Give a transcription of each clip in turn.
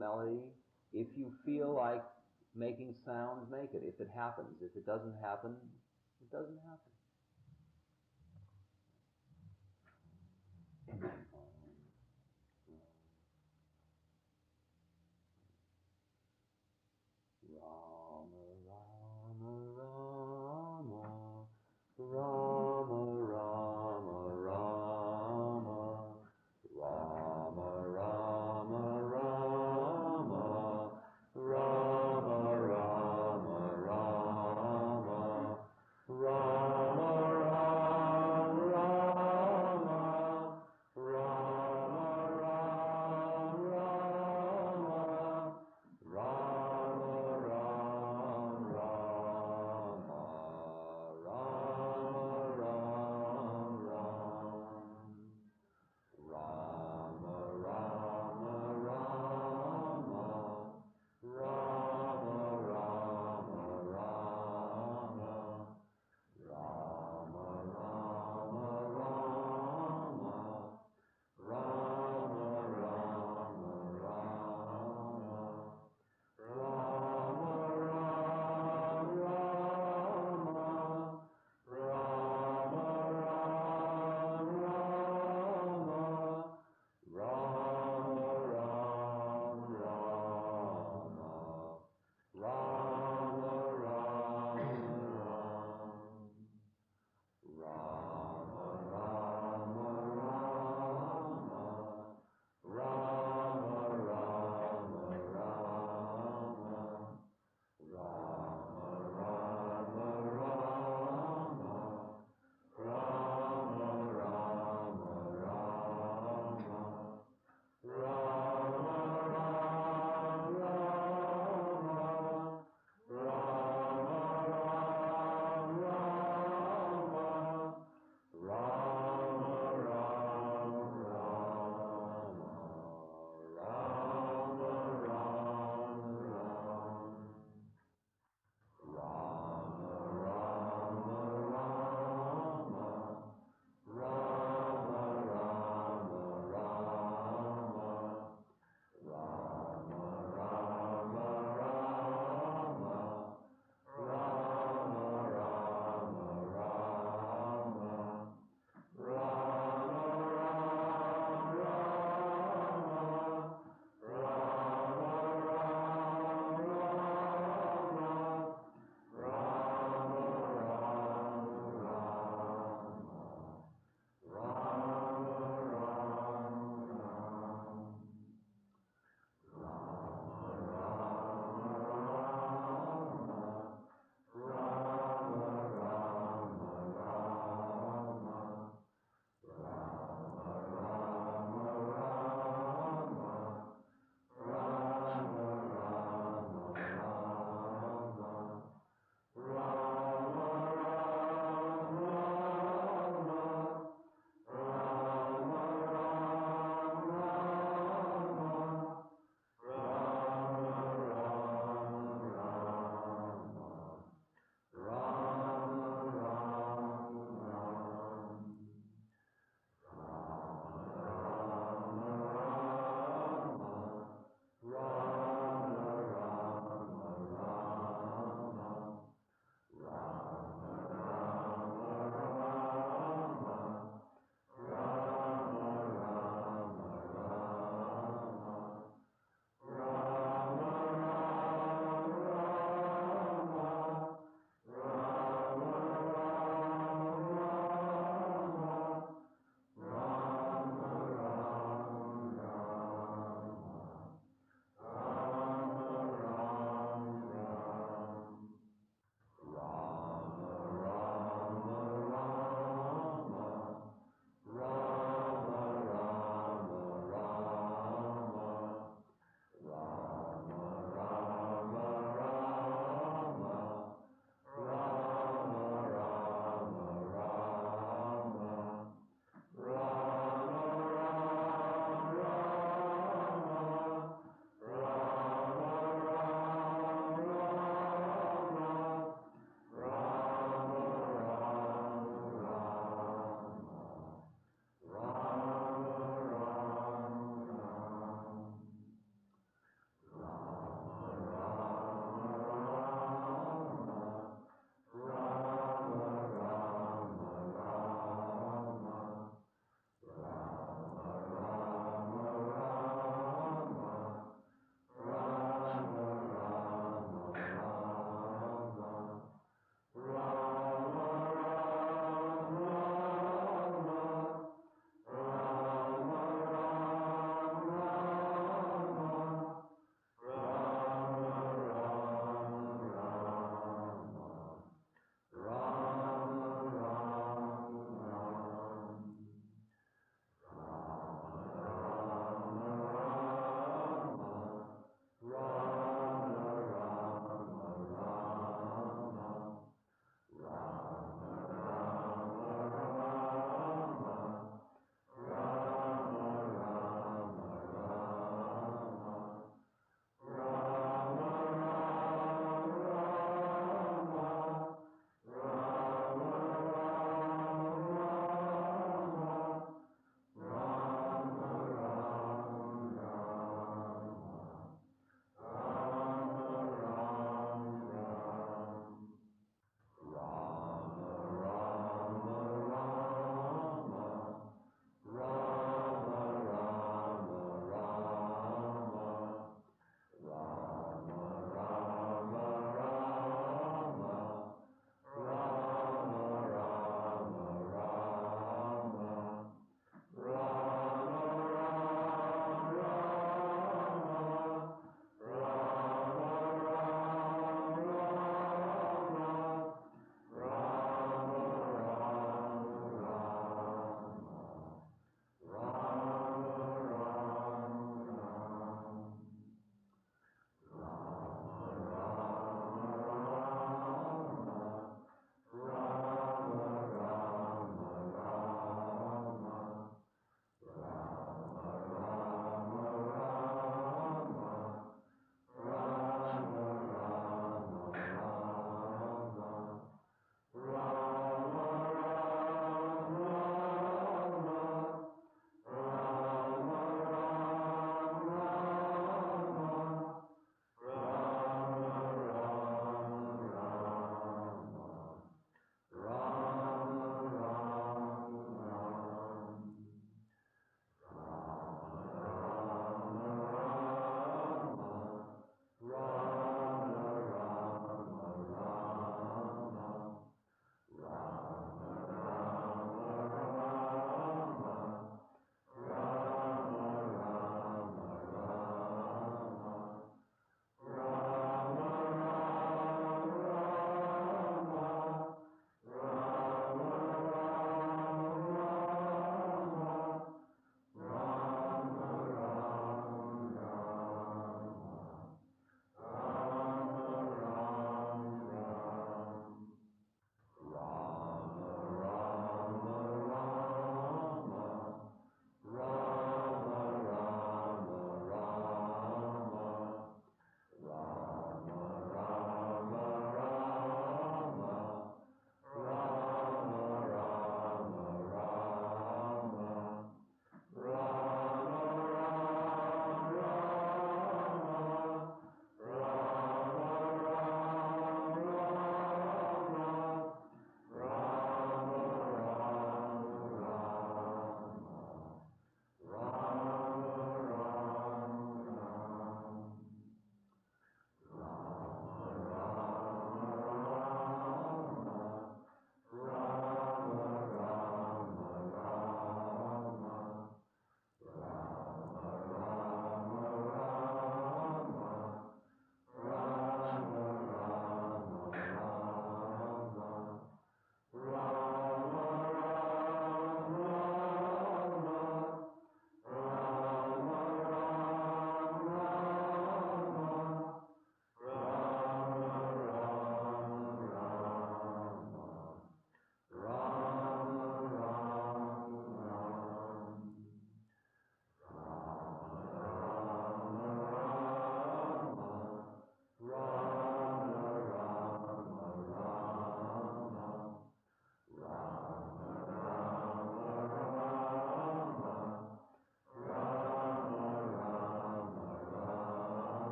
melody. If you feel like making sounds, make it. If it happens. If it doesn't happen, it doesn't happen. Rama, Rama, Rama, Rama, Rama, Rama, Rama, Rama, Rama, Rama, Rama, Rama, Rama, Rama, Rama,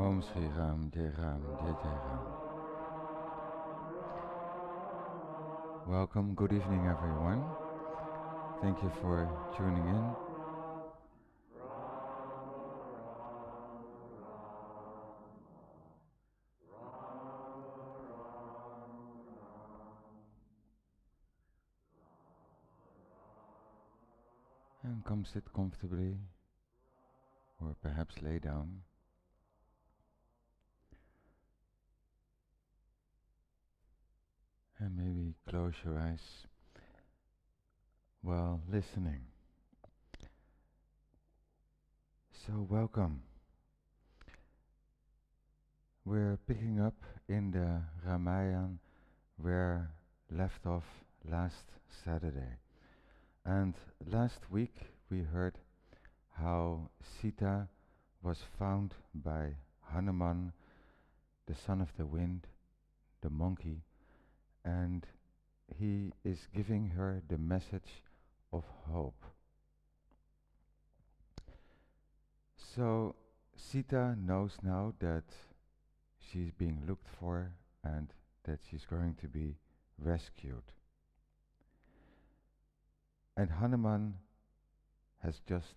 Om Sri Ram, Jai Ram, Jai Jai Ram. Welcome, good evening everyone. Thank you for tuning in. And come sit comfortably, or perhaps lay down. And maybe close your eyes while listening. So welcome. We're picking up in the Ramayana where left off last Saturday. And last week we heard how Sita was found by Hanuman, the son of the wind, the monkey, and he is giving her the message of hope. So Sita knows now that she's being looked for and that she's going to be rescued. And Hanuman has just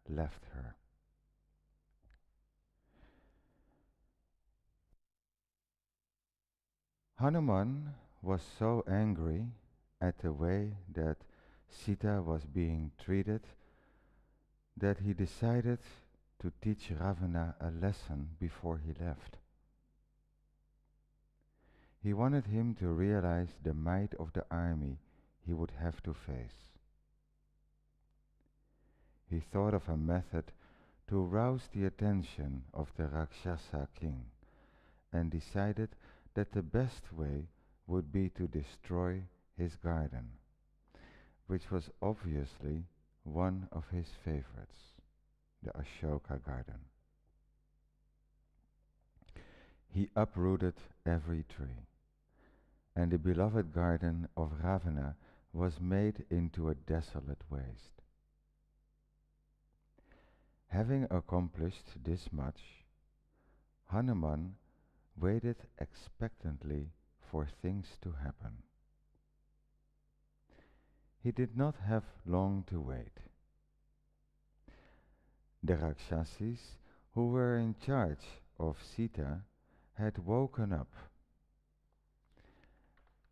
left her. Hanuman was so angry at the way that Sita was being treated that he decided to teach Ravana a lesson before he left. He wanted him to realize the might of the army he would have to face. He thought of a method to rouse the attention of the Rakshasa king and decided that the best way would be to destroy his garden, which was obviously one of his favorites, the Ashoka garden. He uprooted every tree, and the beloved garden of Ravana was made into a desolate waste. Having accomplished this much, Hanuman waited expectantly for things to happen. He did not have long to wait. The Rakshasis, who were in charge of Sita, had woken up.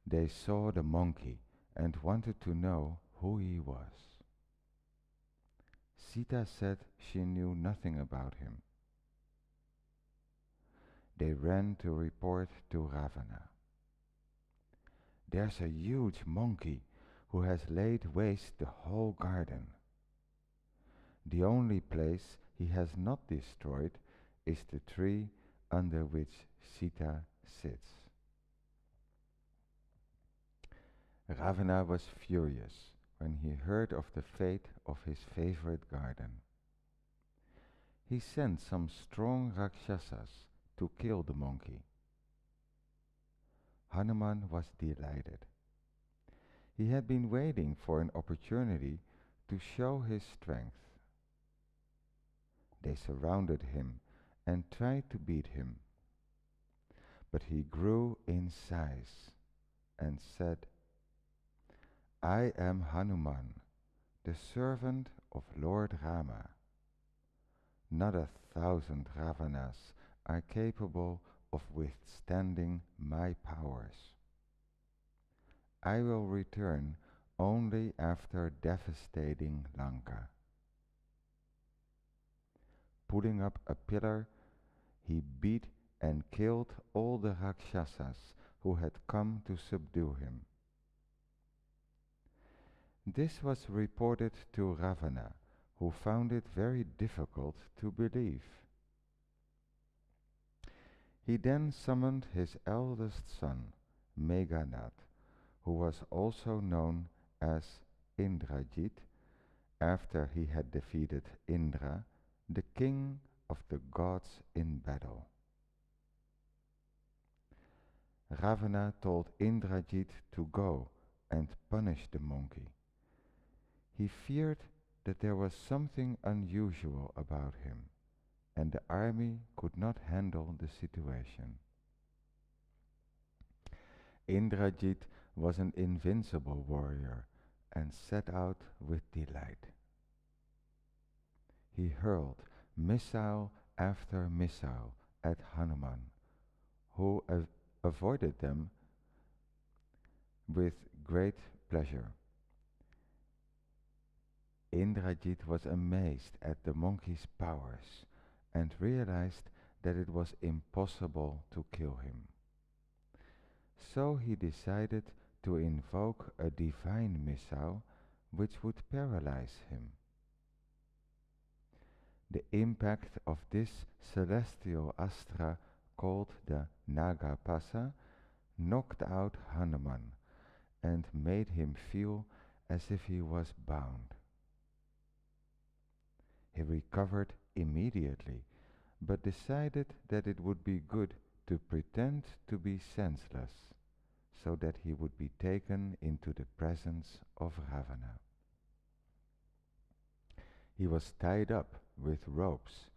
They saw the monkey and wanted to know who he was. Sita said she knew nothing about him. They ran to report to Ravana. There's a huge monkey who has laid waste the whole garden. The only place he has not destroyed is the tree under which Sita sits. Ravana was furious when he heard of the fate of his favorite garden. He sent some strong Rakshasas to kill the monkey. Hanuman was delighted. He had been waiting for an opportunity to show his strength. They surrounded him and tried to beat him. But he grew in size and said, I am Hanuman, the servant of Lord Rama. Not 1,000 Ravanas are capable of withstanding my powers. I will return only after devastating Lanka. Pulling up a pillar, he beat and killed all the Rakshasas who had come to subdue him. This was reported to Ravana, who found it very difficult to believe. He then summoned his eldest son, Meghanath, who was also known as Indrajit, after he had defeated Indra, the king of the gods in battle. Ravana told Indrajit to go and punish the monkey. He feared that there was something unusual about him, and the army could not handle the situation. Indrajit was an invincible warrior and set out with delight. He hurled missile after missile at Hanuman, who avoided them with great pleasure. Indrajit was amazed at the monkey's powers and realized that it was impossible to kill him. So he decided to invoke a divine missile which would paralyze him. The impact of this celestial astra, called the Nagapasa, knocked out Hanuman and made him feel as if he was bound. He recovered immediately, but decided that it would be good to pretend to be senseless, so that he would be taken into the presence of Ravana. He was tied up with ropes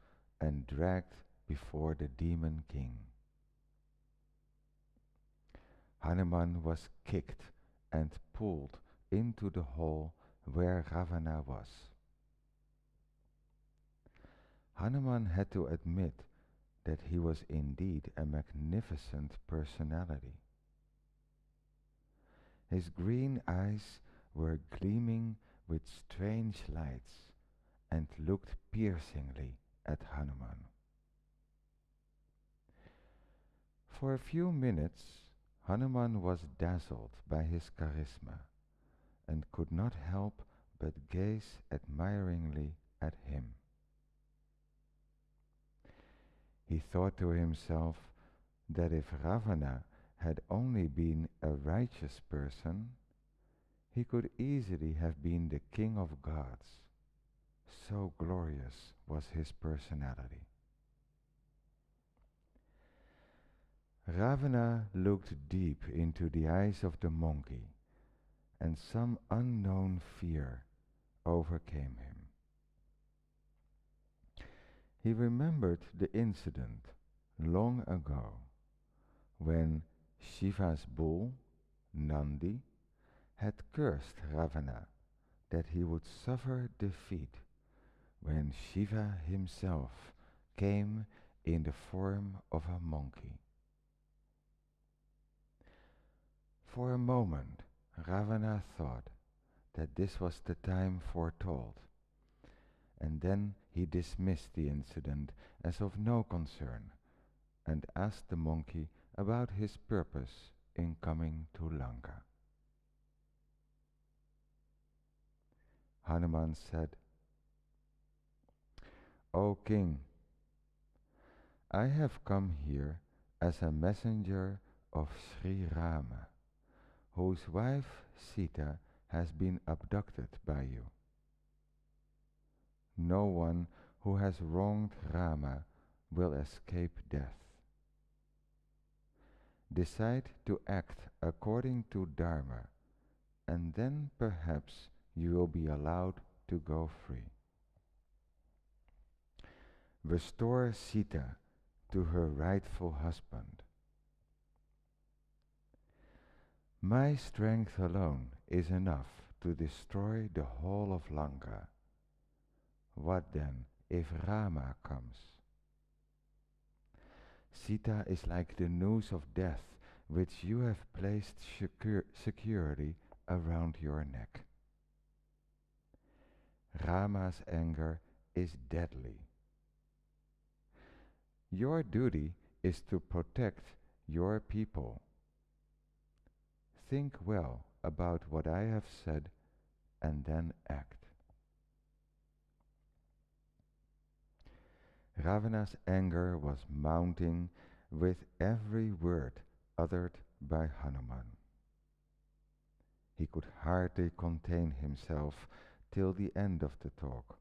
and dragged before the demon king. Hanuman was kicked and pulled into the hole where Ravana was. Hanuman had to admit that he was indeed a magnificent personality. His green eyes were gleaming with strange lights and looked piercingly at Hanuman. For a few minutes, Hanuman was dazzled by his charisma and could not help but gaze admiringly at him. He thought to himself that if Ravana had only been a righteous person, he could easily have been the king of gods. So glorious was his personality. Ravana looked deep into the eyes of the monkey, and some unknown fear overcame him. He remembered the incident long ago when Shiva's bull, Nandi, had cursed Ravana that he would suffer defeat when Shiva himself came in the form of a monkey. For a moment, Ravana thought that this was the time foretold, and then he dismissed the incident as of no concern and asked the monkey about his purpose in coming to Lanka. Hanuman said, "O king, I have come here as a messenger of Sri Rama, whose wife Sita has been abducted by you. No one who has wronged Rama will escape death. Decide to act according to Dharma, and then perhaps you will be allowed to go free. Restore Sita to her rightful husband. My strength alone is enough to destroy the whole of Lanka. What then if Rama comes? Sita is like the noose of death which you have placed securely around your neck. Rama's anger is deadly. Your duty is to protect your people. Think well about what I have said and then act." Ravana's anger was mounting with every word uttered by Hanuman. He could hardly contain himself till the end of the talk,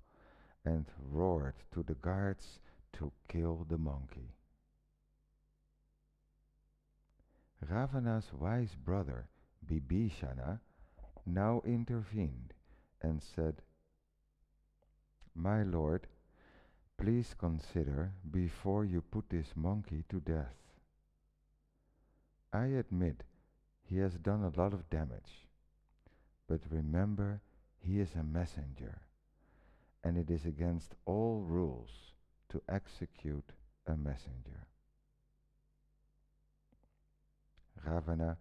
and roared to the guards to kill the monkey. Ravana's wise brother, Bibhishana, now intervened and said, "My lord, Please consider before you put this monkey to death. I admit he has done a lot of damage, but remember he is a messenger, and it is against all rules to execute a messenger. Ravana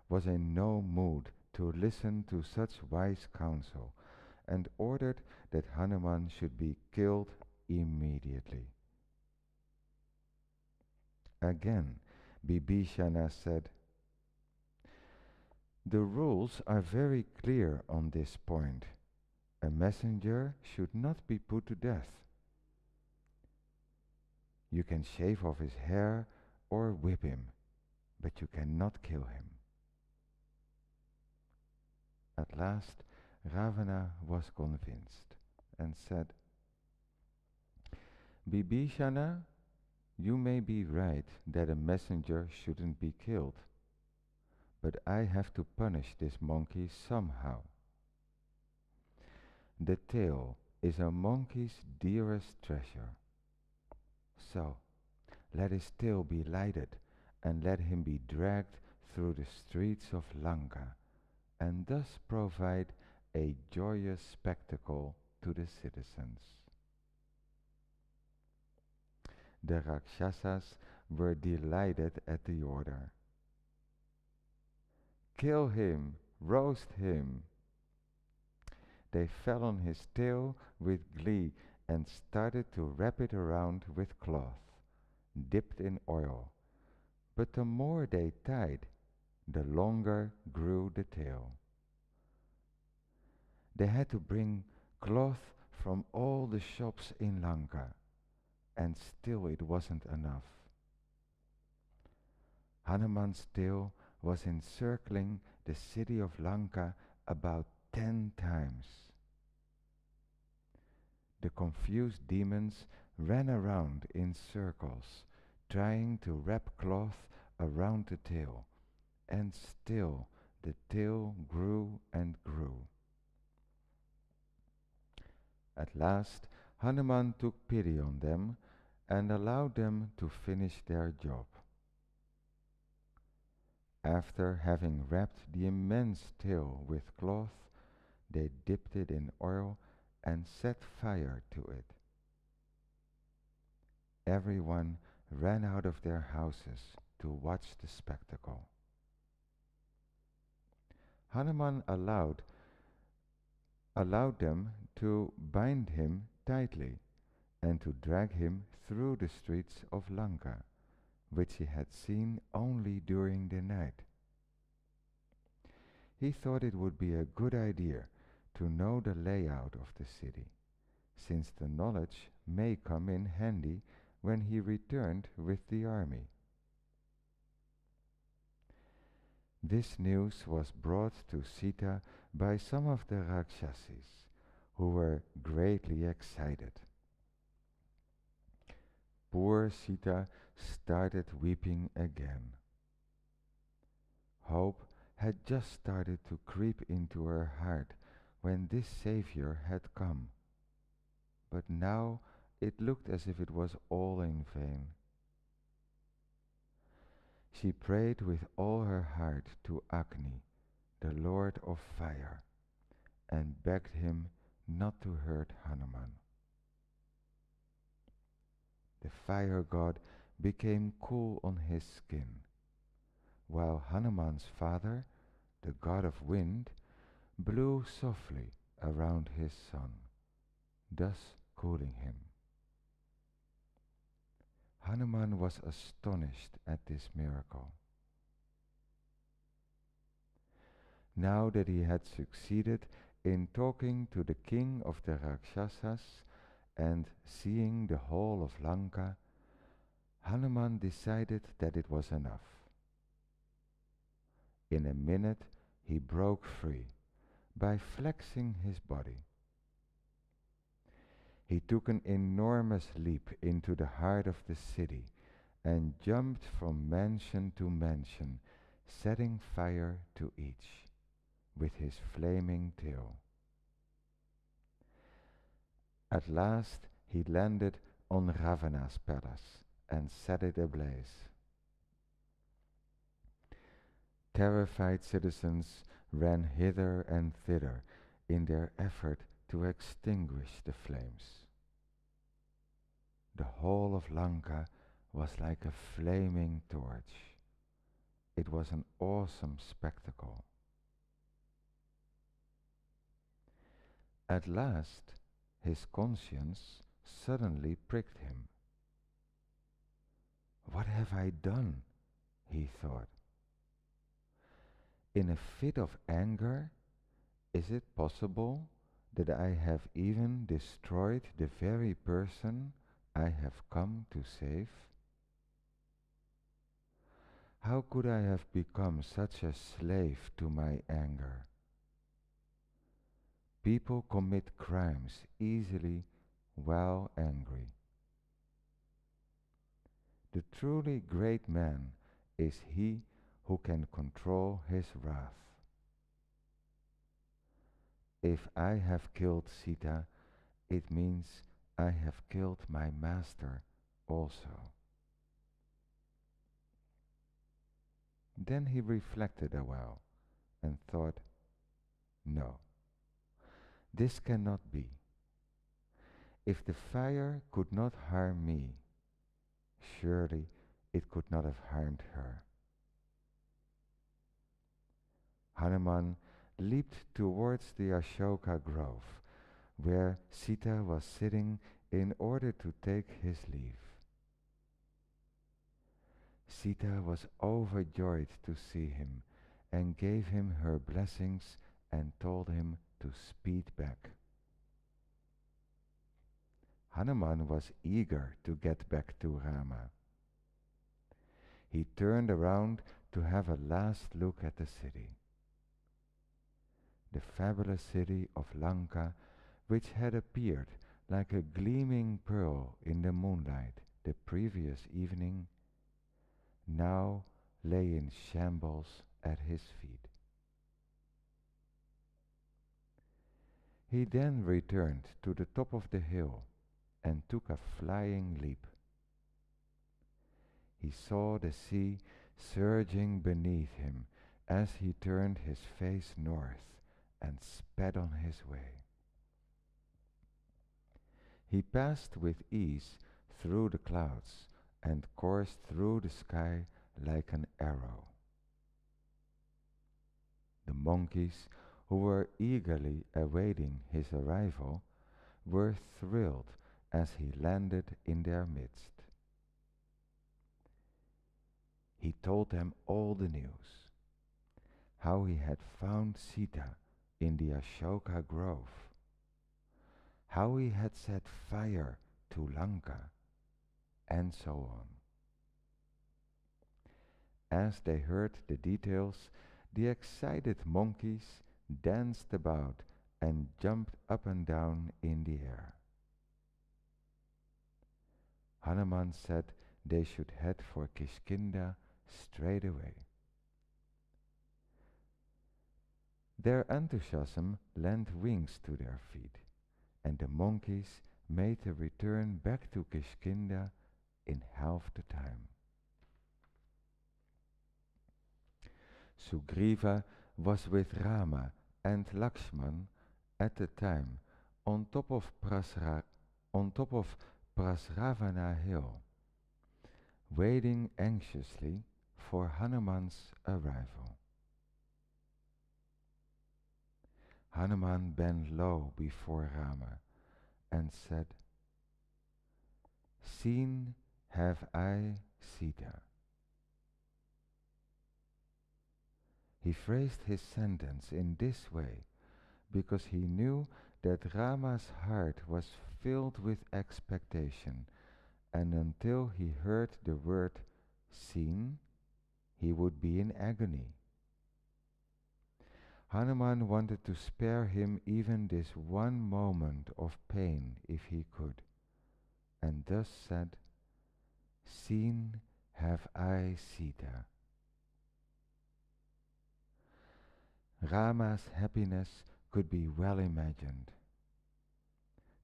was in no mood to listen to such wise counsel and ordered that Hanuman should be killed immediately. Again, Bibhishana said, "The rules are very clear on this point. A messenger should not be put to death. You can shave off his hair or whip him, but you cannot kill him." At last, Ravana was convinced and said, "Bibhishana, you may be right that a messenger shouldn't be killed, but I have to punish this monkey somehow. The tail is a monkey's dearest treasure. So, let his tail be lighted and let him be dragged through the streets of Lanka and thus provide a joyous spectacle to the citizens." The Rakshasas were delighted at the order. "Kill him! Roast him!" They fell on his tail with glee and started to wrap it around with cloth, dipped in oil. But the more they tied, the longer grew the tail. They had to bring cloth from all the shops in Lanka, and still it wasn't enough. Hanuman's tail was encircling the city of Lanka about 10 times. The confused demons ran around in circles, trying to wrap cloth around the tail, and still the tail grew and grew. At last, Hanuman took pity on them and allowed them to finish their job. After having wrapped the immense tail with cloth, they dipped it in oil and set fire to it. Everyone ran out of their houses to watch the spectacle. Hanuman allowed them to bind him tightly and to drag him through the streets of Lanka, which he had seen only during the night. He thought it would be a good idea to know the layout of the city, since the knowledge may come in handy when he returned with the army. This news was brought to Sita by some of the Rakshasis, who were greatly excited. Poor Sita started weeping again. Hope had just started to creep into her heart when this savior had come, but now it looked as if it was all in vain. She prayed with all her heart to Agni, the Lord of Fire, and begged him not to hurt Hanuman. The fire god became cool on his skin, while Hanuman's father, the god of wind, blew softly around his son, thus cooling him. Hanuman was astonished at this miracle. Now that he had succeeded in talking to the king of the Rakshasas and seeing the whole of Lanka, Hanuman decided that it was enough. In a minute he broke free by flexing his body. He took an enormous leap into the heart of the city and jumped from mansion to mansion, setting fire to each with his flaming tail. At last he landed on Ravana's palace and set it ablaze. Terrified citizens ran hither and thither in their effort to extinguish the flames. The whole of Lanka was like a flaming torch. It was an awesome spectacle. At last, his conscience suddenly pricked him. What have I done? He thought. In a fit of anger, is it possible that I have even destroyed the very person I have come to save? How could I have become such a slave to my anger? People commit crimes easily while angry. The truly great man is he who can control his wrath. If I have killed Sita, it means I have killed my master also. Then he reflected a while and thought, no, this cannot be. If the fire could not harm me, surely it could not have harmed her. Hanuman leaped towards the Ashoka grove, where Sita was sitting in order to take his leave. Sita was overjoyed to see him and gave him her blessings and told him to speed back. Hanuman was eager to get back to Rama. He turned around to have a last look at the city. The fabulous city of Lanka, which had appeared like a gleaming pearl in the moonlight the previous evening, now lay in shambles at his feet. He then returned to the top of the hill and took a flying leap. He saw the sea surging beneath him as he turned his face north and sped on his way. He passed with ease through the clouds and coursed through the sky like an arrow. The monkeys, who were eagerly awaiting his arrival, were thrilled as he landed in their midst. He told them all the news, how he had found Sita in the Ashoka grove, how he had set fire to Lanka, and so on. As they heard the details, the excited monkeys danced about and jumped up and down in the air. Hanuman said they should head for Kishkinda straight away. Their enthusiasm lent wings to their feet, and the monkeys made a return back to Kishkinda in half the time. Sugriva was with Rama and Lakshman at the time on top of Prasravana hill, waiting anxiously for Hanuman's arrival. Hanuman bent low before Rama and said, "Seen have I Sita." He phrased his sentence in this way because he knew that Rama's heart was filled with expectation, and until he heard the word seen, he would be in agony. Hanuman wanted to spare him even this one moment of pain if he could, and thus said, "Seen have I Sita." Rama's happiness could be well imagined.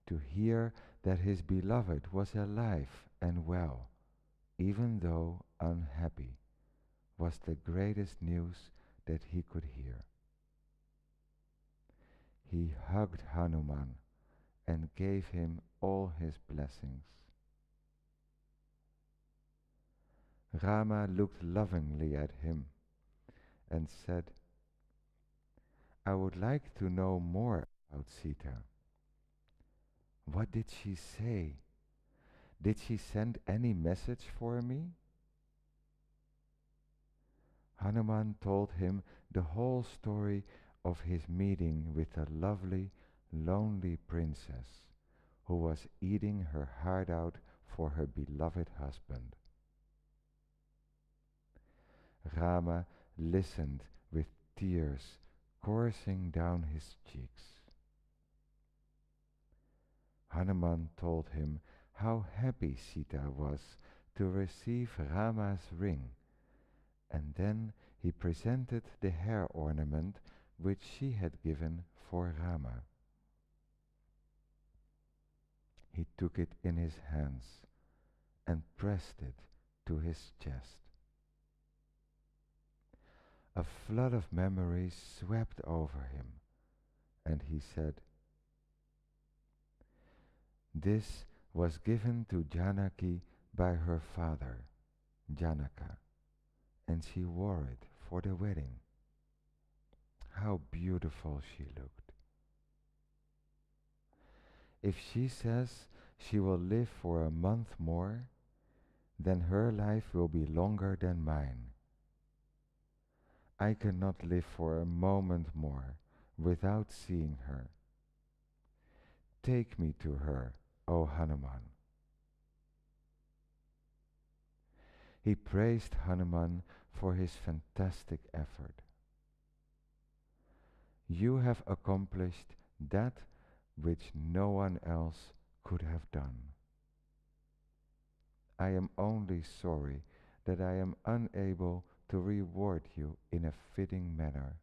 To hear that his beloved was alive and well, even though unhappy, was the greatest news that he could hear. He hugged Hanuman and gave him all his blessings. Rama looked lovingly at him and said, "I would like to know more about Sita. What did she say? Did she send any message for me?" Hanuman told him the whole story of his meeting with a lovely, lonely princess who was eating her heart out for her beloved husband. Rama listened with tears coursing down his cheeks. Hanuman told him how happy Sita was to receive Rama's ring, and then he presented the hair ornament which she had given for Rama. He took it in his hands and pressed it to his chest. A flood of memories swept over him, and he said, "This was given to Janaki by her father, Janaka, and she wore it for the wedding. How beautiful she looked. If she says she will live for a month more, then her life will be longer than mine. I cannot live for a moment more without seeing her. Take me to her, O Hanuman." He praised Hanuman for his fantastic effort. "You have accomplished that which no one else could have done. I am only sorry that I am unable to reward you in a fitting manner.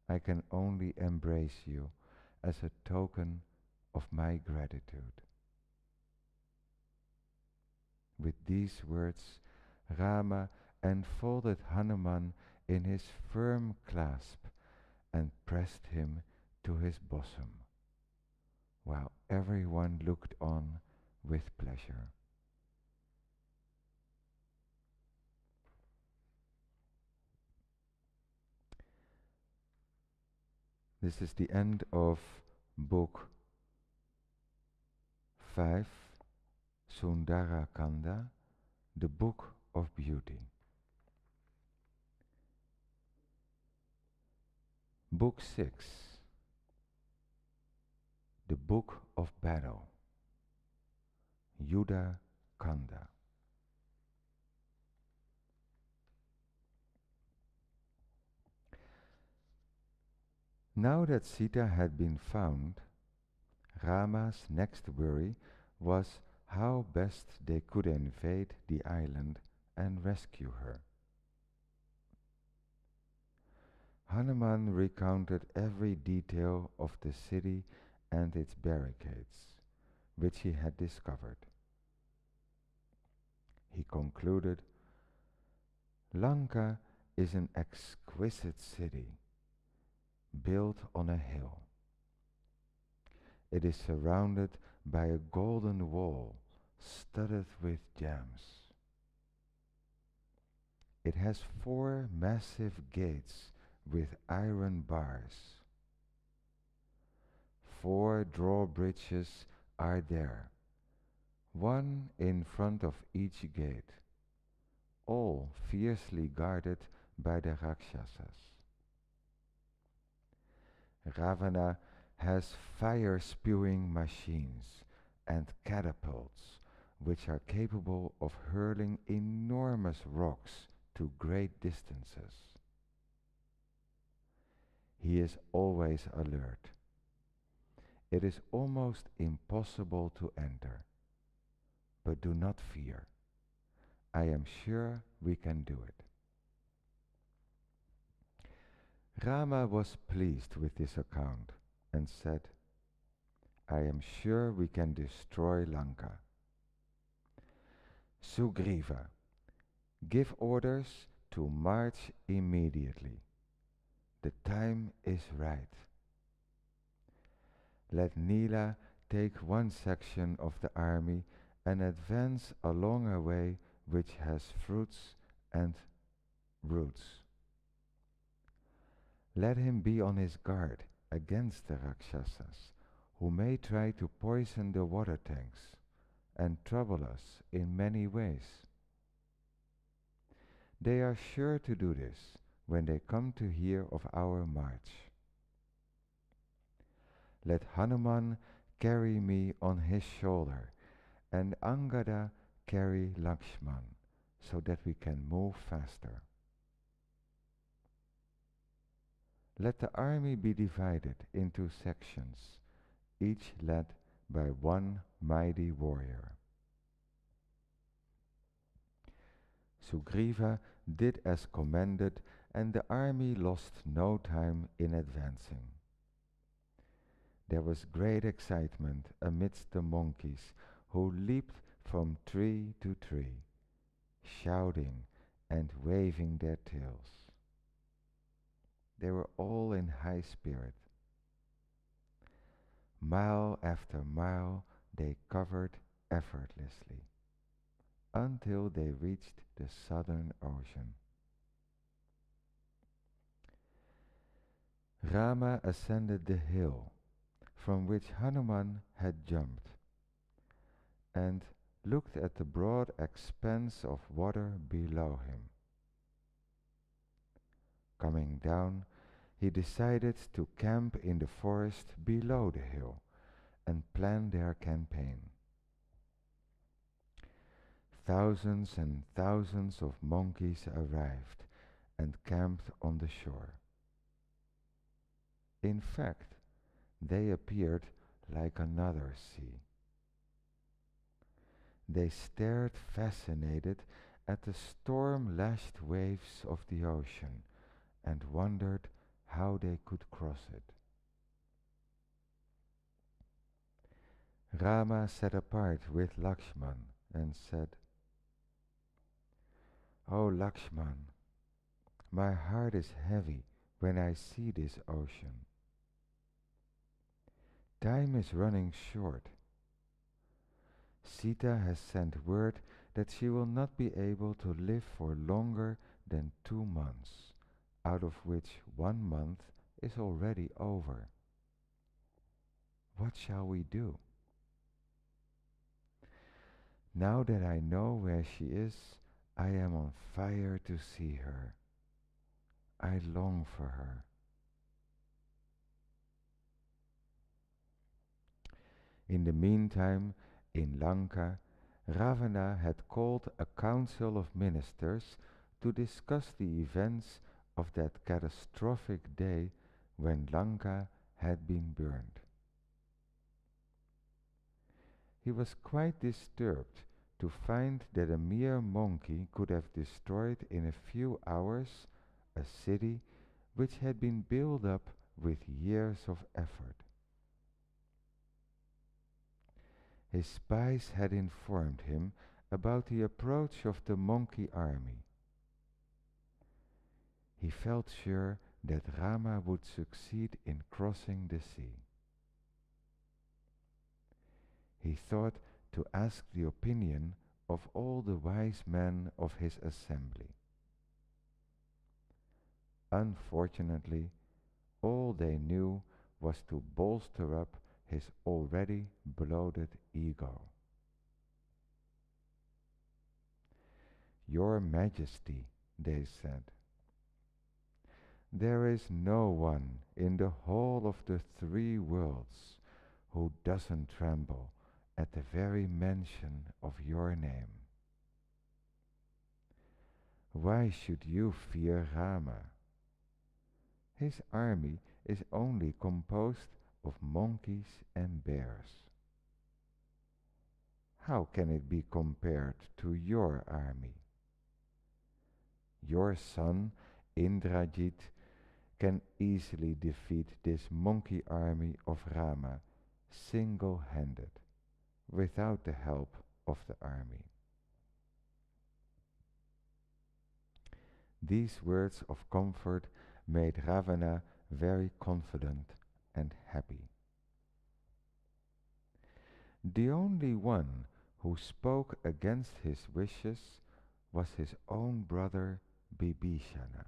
I can only embrace you as a token of my gratitude." With these words, Rama enfolded Hanuman in his firm clasp and pressed him to his bosom, while everyone looked on with pleasure. This is the end of book 5, Sundara Kanda, the Book of Beauty. Book 6, the Book of Battle, Yuddha Kanda. Now that Sita had been found, Rama's next worry was how best they could invade the island and rescue her. Hanuman recounted every detail of the city and its barricades, which he had discovered. He concluded, "Lanka is an exquisite city, built on a hill. It is surrounded by a golden wall studded with gems. It has 4 massive gates with iron bars. 4 drawbridges are there, one in front of each gate, all fiercely guarded by the Rakshasas. Ravana has fire-spewing machines and catapults which are capable of hurling enormous rocks to great distances. He is always alert. It is almost impossible to enter, but do not fear. I am sure we can do it." Rama was pleased with this account and said, I am sure we can destroy Lanka. Sugriva, give orders to march immediately. The time is right. Let Nila take one section of the army and advance along a way which has fruits and roots. Let him be on his guard against the Rakshasas, who may try to poison the water tanks and trouble us in many ways. They are sure to do this when they come to hear of our march. Let Hanuman carry me on his shoulder, and Angada carry Lakshman, so that we can move faster. Let the army be divided into sections, each led by one mighty warrior. Sugriva did as commanded, and the army lost no time in advancing. There was great excitement amidst the monkeys, who leaped from tree to tree, shouting and waving their tails. They were all in high spirit. Mile after mile they covered effortlessly, until they reached the southern ocean. Rama ascended the hill from which Hanuman had jumped, and looked at the broad expanse of water below him. Coming down, he decided to camp in the forest below the hill and plan their campaign. Thousands and thousands of monkeys arrived and camped on the shore. In fact, they appeared like another sea. They stared fascinated at the storm-lashed waves of the ocean and wondered how they could cross it. Rama sat apart with Lakshman and said, "O Lakshman, my heart is heavy when I see this ocean. Time is running short. Sita has sent word that she will not be able to live for longer than 2 months, out of which 1 month is already over. What shall we do? Now that I know where she is, I am on fire to see her. I long for her." In the meantime, in Lanka, Ravana had called a council of ministers to discuss the events of that catastrophic day when Lanka had been burned. He was quite disturbed to find that a mere monkey could have destroyed in a few hours a city which had been built up with years of effort. His spies had informed him about the approach of the monkey army. He felt sure that Rama would succeed in crossing the sea. He thought to ask the opinion of all the wise men of his assembly. Unfortunately, all they knew was to bolster up his already bloated ego. "Your Majesty," they said, "there is no one in the whole of the 3 worlds who doesn't tremble at the very mention of your name. Why should you fear Rama? His army is only composed of monkeys and bears. How can it be compared to your army? Your son, Indrajit, can easily defeat this monkey army of Rama, single-handed, without the help of the army. These words of comfort made Ravana very confident and happy. The only one who spoke against his wishes was his own brother Bibhishana.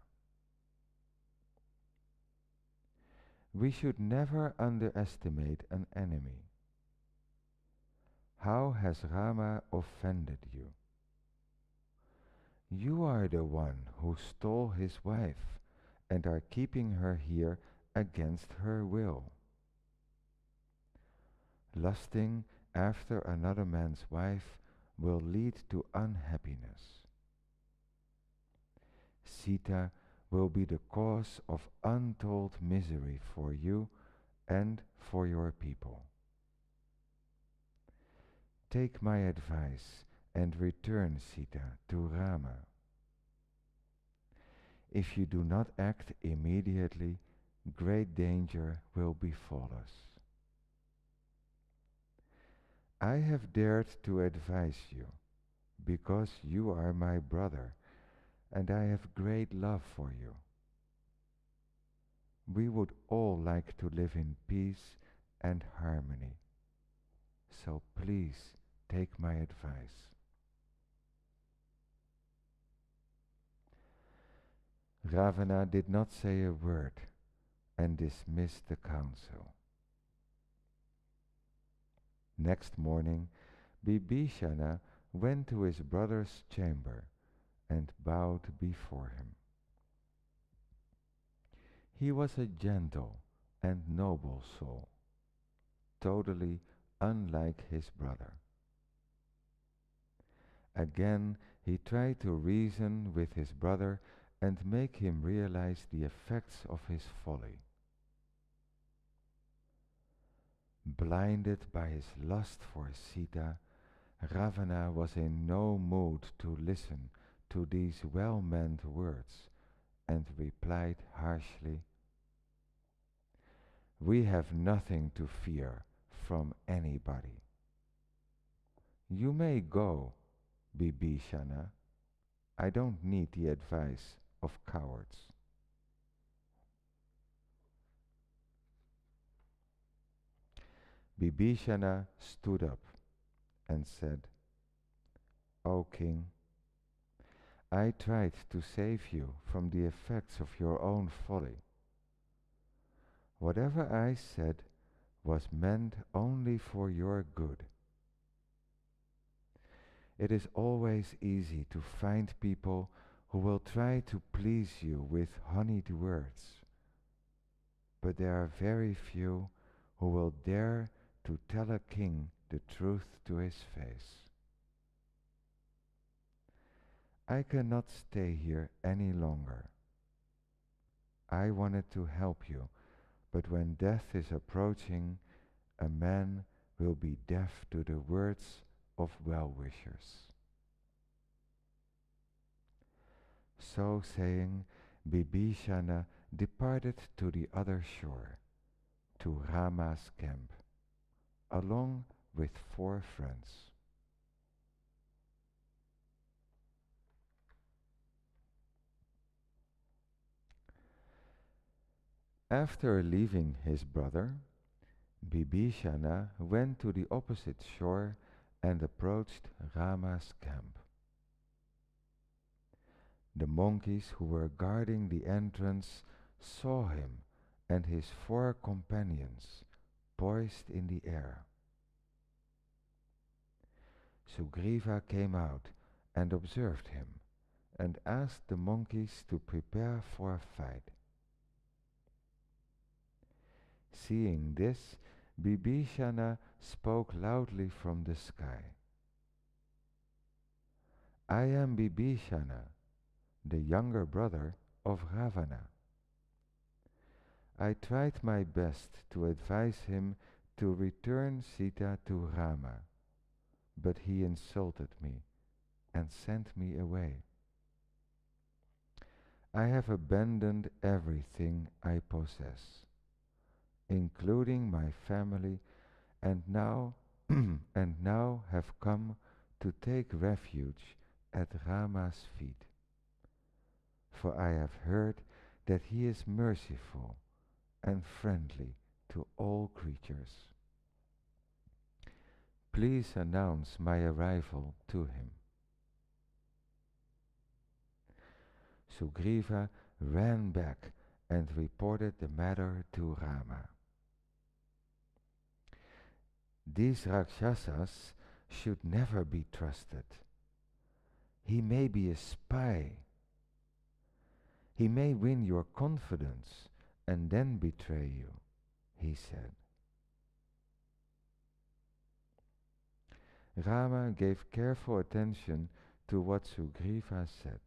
We should never underestimate an enemy. How has Rama offended you? You are the one who stole his wife and are keeping her here against her will. Lusting after another man's wife will lead to unhappiness. Sita will be the cause of untold misery for you and for your people. Take my advice and return Sita to Rama. If you do not act immediately, great danger will befall us. I have dared to advise you, because you are my brother, and I have great love for you. We would all like to live in peace and harmony, so please take my advice. Ravana did not say a word and dismissed the council. Next morning, Bibhishana went to his brother's chamber and bowed before him. He was a gentle and noble soul, totally unlike his brother. Again, he tried to reason with his brother and make him realize the effects of his folly. Blinded by his lust for Sita, Ravana was in no mood to listen to these well-meant words and replied harshly, "We have nothing to fear from anybody. You may go, Bibhishana. I don't need the advice of cowards." Bibhishana stood up and said, "O king, I tried to save you from the effects of your own folly. Whatever I said was meant only for your good. It is always easy to find people who will try to please you with honeyed words, but there are very few who will dare to tell a king the truth to his face. I cannot stay here any longer. I wanted to help you, but when death is approaching, a man will be deaf to the words of well-wishers." So saying, Bibhishana departed to the other shore, to Rama's camp, along with 4 friends. After leaving his brother, Bibhishana went to the opposite shore and approached Rama's camp. The monkeys who were guarding the entrance saw him and his 4 companions poised in the air. Sugriva came out and observed him and asked the monkeys to prepare for a fight. Seeing this, Bibhishana spoke loudly from the sky. "I am Bibhishana, the younger brother of Ravana. I tried my best to advise him to return Sita to Rama, but he insulted me and sent me away. I have abandoned everything I possess, including my family and now and now have come to take refuge at Rama's feet. For I have heard that he is merciful and friendly to all creatures. Please announce my arrival to him. Sugriva ran back and reported the matter to Rama. These Rakshasas should never be trusted. He may be a spy. He may win your confidence and then betray you, he said. Rama gave careful attention to what Sugriva said,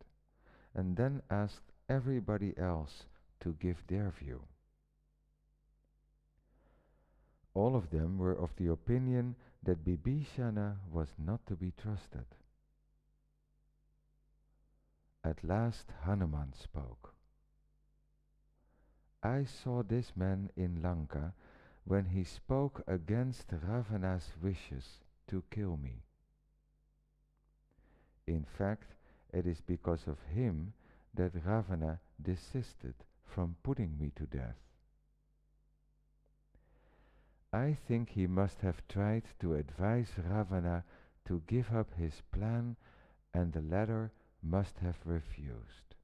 and then asked everybody else to give their view. All of them were of the opinion that Bibhishana was not to be trusted. At last Hanuman spoke. I saw this man in Lanka when he spoke against Ravana's wishes to kill me. In fact, it is because of him that Ravana desisted from putting me to death. I think he must have tried to advise Ravana to give up his plan, and the latter must have refused.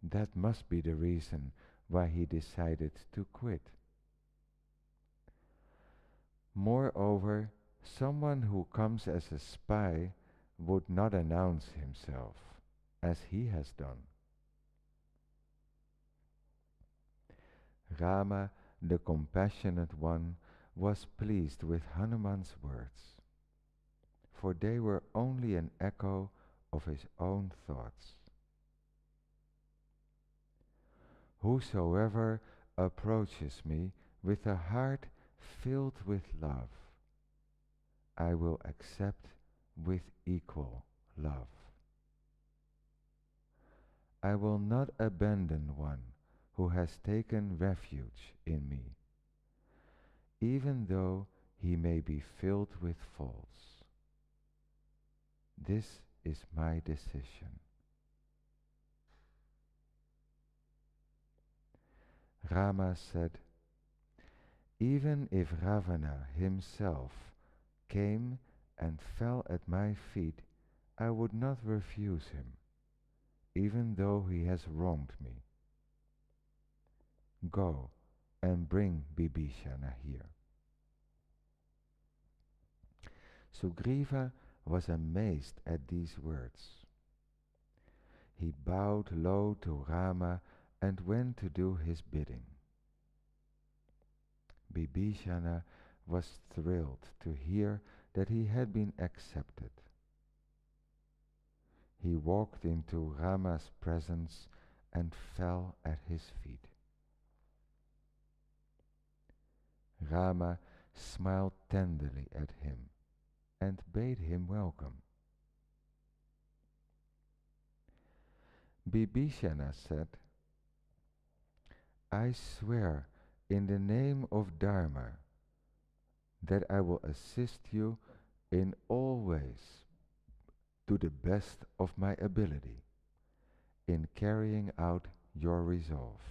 That must be the reason why he decided to quit. Moreover, someone who comes as a spy would not announce himself, as he has done. Rama, the compassionate one, was pleased with Hanuman's words, for they were only an echo of his own thoughts. Whosoever approaches me with a heart filled with love, I will accept with equal love. I will not abandon one who has taken refuge in me, even though he may be filled with faults. This is my decision. Rama said, even if Ravana himself came and fell at my feet, I would not refuse him, even though he has wronged me. Go and bring Bibhishana here. Sugriva was amazed at these words. He bowed low to Rama and went to do his bidding. Bibhishana was thrilled to hear that he had been accepted. He walked into Rama's presence and fell at his feet. Rama smiled tenderly at him and bade him welcome. Bibhishana said, I swear in the name of Dharma that I will assist you in all ways to the best of my ability in carrying out your resolve.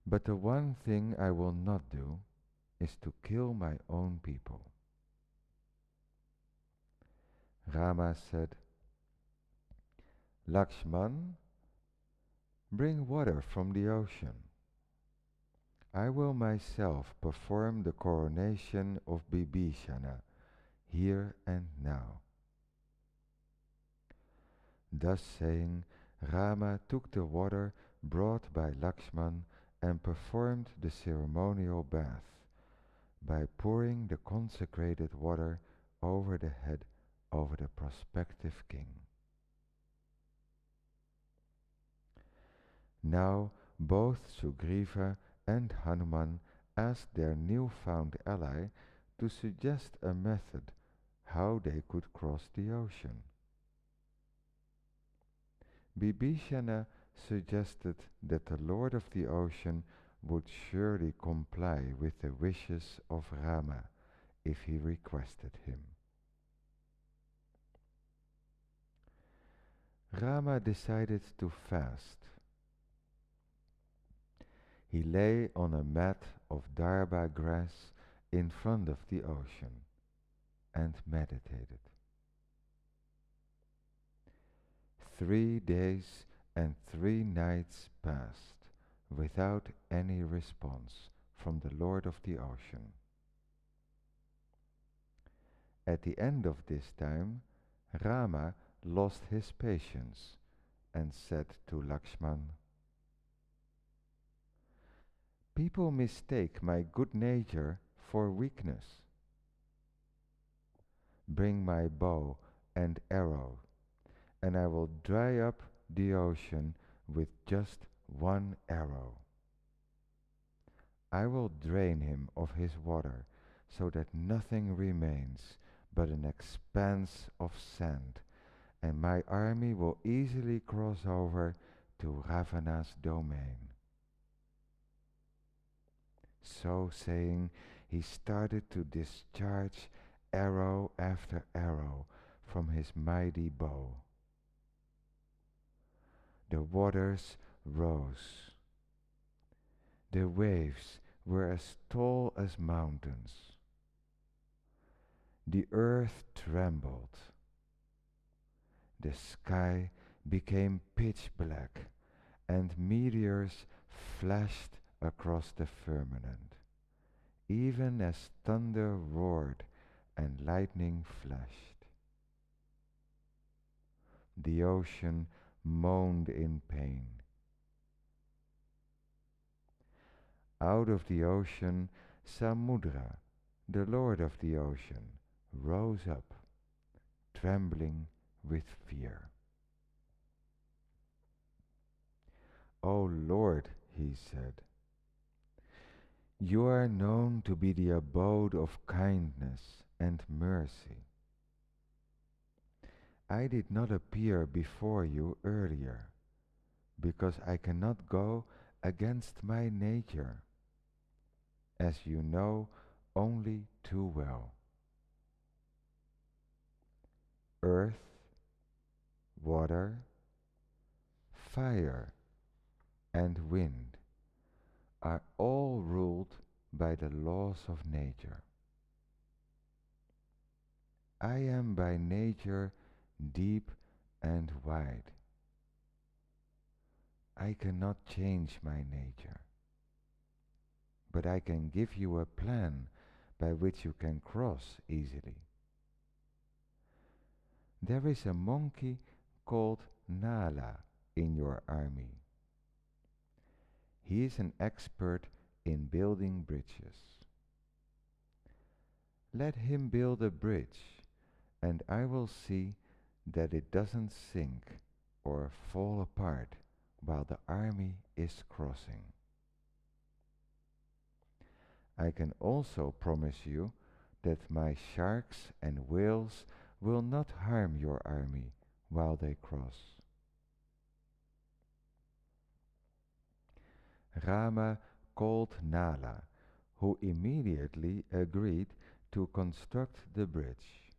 But the one thing I will not do is to kill my own people. Rama said, Lakshman, bring water from the ocean. I will myself perform the coronation of Bibhishana here and now. Thus saying, Rama took the water brought by Lakshman and performed the ceremonial bath by pouring the consecrated water over the head of the prospective king. Now both Sugriva and Hanuman asked their newfound ally to suggest a method how they could cross the ocean. Bibhishana suggested that the Lord of the Ocean would surely comply with the wishes of Rama if he requested him. Rama decided to fast. He lay on a mat of darba grass in front of the ocean and meditated. 3 days and 3 nights passed without any response from the Lord of the Ocean. At the end of this time, Rama lost his patience and said to Lakshman, "People mistake my good nature for weakness. Bring my bow and arrow, and I will dry up the ocean with just one arrow. I will drain him of his water, so that nothing remains but an expanse of sand, and my army will easily cross over to Ravana's domain." So saying, he started to discharge arrow after arrow from his mighty bow. The waters rose. The waves were as tall as mountains. The earth trembled. The sky became pitch black, and meteors flashed across the firmament, even as thunder roared and lightning flashed. The ocean moaned in pain. Out of the ocean, Samudra, the lord of the ocean, rose up, trembling with fear. "O Lord," he said, "you are known to be the abode of kindness and mercy. I did not appear before you earlier, because I cannot go against my nature, as you know only too well. Earth, water, fire, and wind are all ruled by the laws of nature. I am by nature deep and wide. I cannot change my nature, but I can give you a plan by which you can cross easily. There is a monkey called Nala in your army. He is an expert in building bridges. Let him build a bridge, and I will see that it doesn't sink or fall apart while the army is crossing. I can also promise you that my sharks and whales will not harm your army while they cross." Rama called Nala, who immediately agreed to construct the bridge.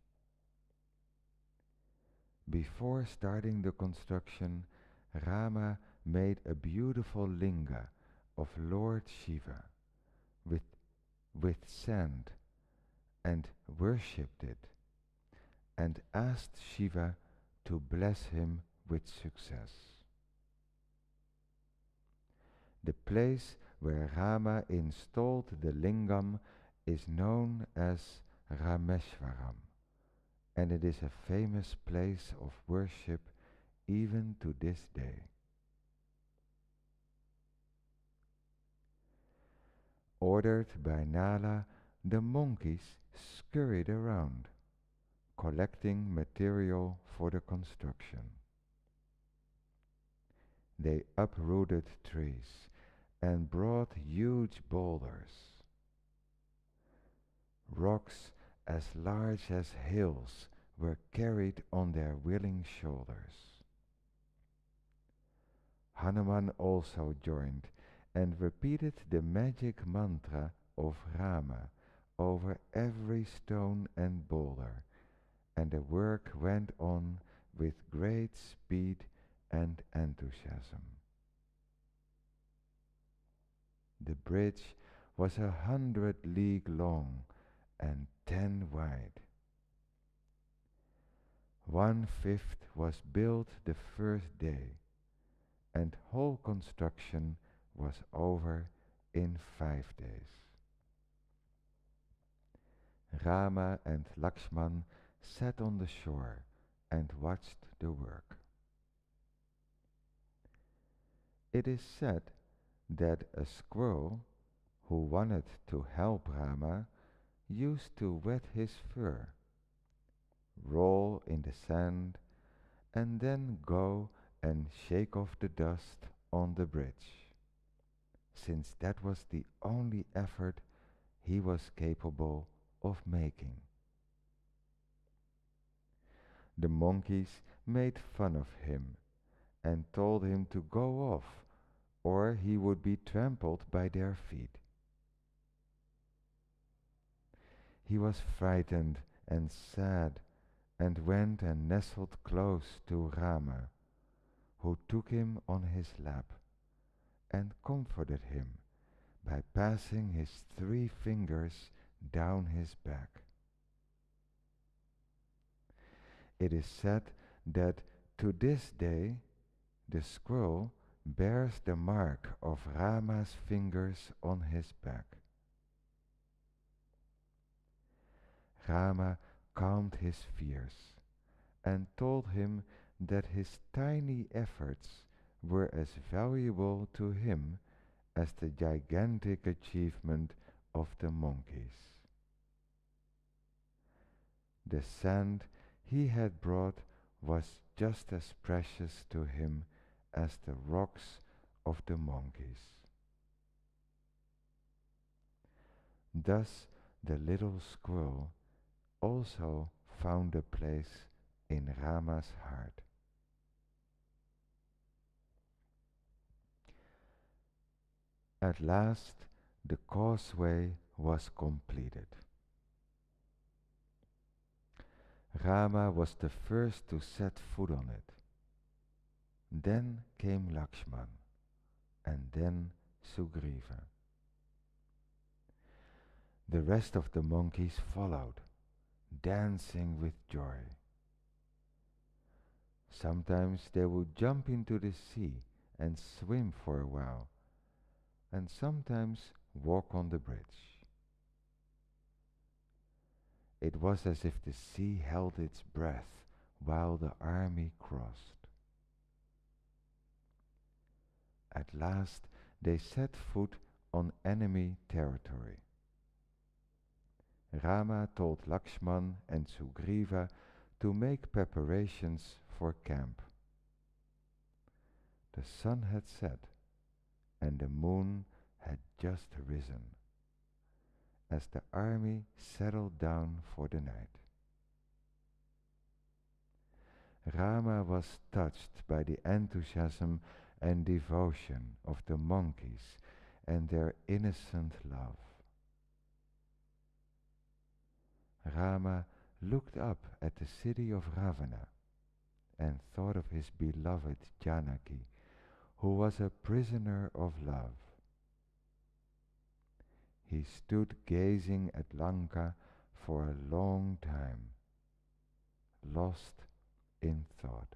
Before starting the construction, Rama made a beautiful linga of Lord Shiva with sand and worshipped it, and asked Shiva to bless him with success. The place where Rama installed the lingam is known as Rameswaram, and it is a famous place of worship even to this day. Ordered by Nala, the monkeys scurried around, collecting material for the construction. They uprooted trees and brought huge boulders. Rocks as large as hills were carried on their willing shoulders. Hanuman also joined and repeated the magic mantra of Rama over every stone and boulder, and the work went on with great speed and enthusiasm. The bridge was 100 leagues long and 10 wide. 1/5 was built the first day, and whole construction was over in 5 days. Rama and Lakshman sat on the shore and watched the work. It is said that a squirrel who wanted to help Rama used to wet his fur, roll in the sand, and then go and shake off the dust on the bridge, since that was the only effort he was capable of making. The monkeys made fun of him and told him to go off, or he would be trampled by their feet. He was frightened and sad and went and nestled close to Rama, who took him on his lap and comforted him by passing his 3 fingers down his back. It is said that to this day the squirrel bears the mark of Rama's fingers on his back. Rama calmed his fears and told him that his tiny efforts were as valuable to him as the gigantic achievement of the monkeys. The sand he had brought was just as precious to him as the rocks of the monkeys. Thus the little squirrel also found a place in Rama's heart. At last the causeway was completed. Rama was the first to set foot on it. Then came Lakshman, and then Sugriva. The rest of the monkeys followed, dancing with joy. Sometimes they would jump into the sea and swim for a while, and sometimes walk on the bridge. It was as if the sea held its breath while the army crossed. At last they set foot on enemy territory. Rama told Lakshman and Sugriva to make preparations for camp. The sun had set and the moon had just risen as the army settled down for the night. Rama was touched by the enthusiasm and devotion of the monkeys and their innocent love. Rama looked up at the city of Ravana and thought of his beloved Janaki, who was a prisoner of love. He stood gazing at Lanka for a long time, lost in thought.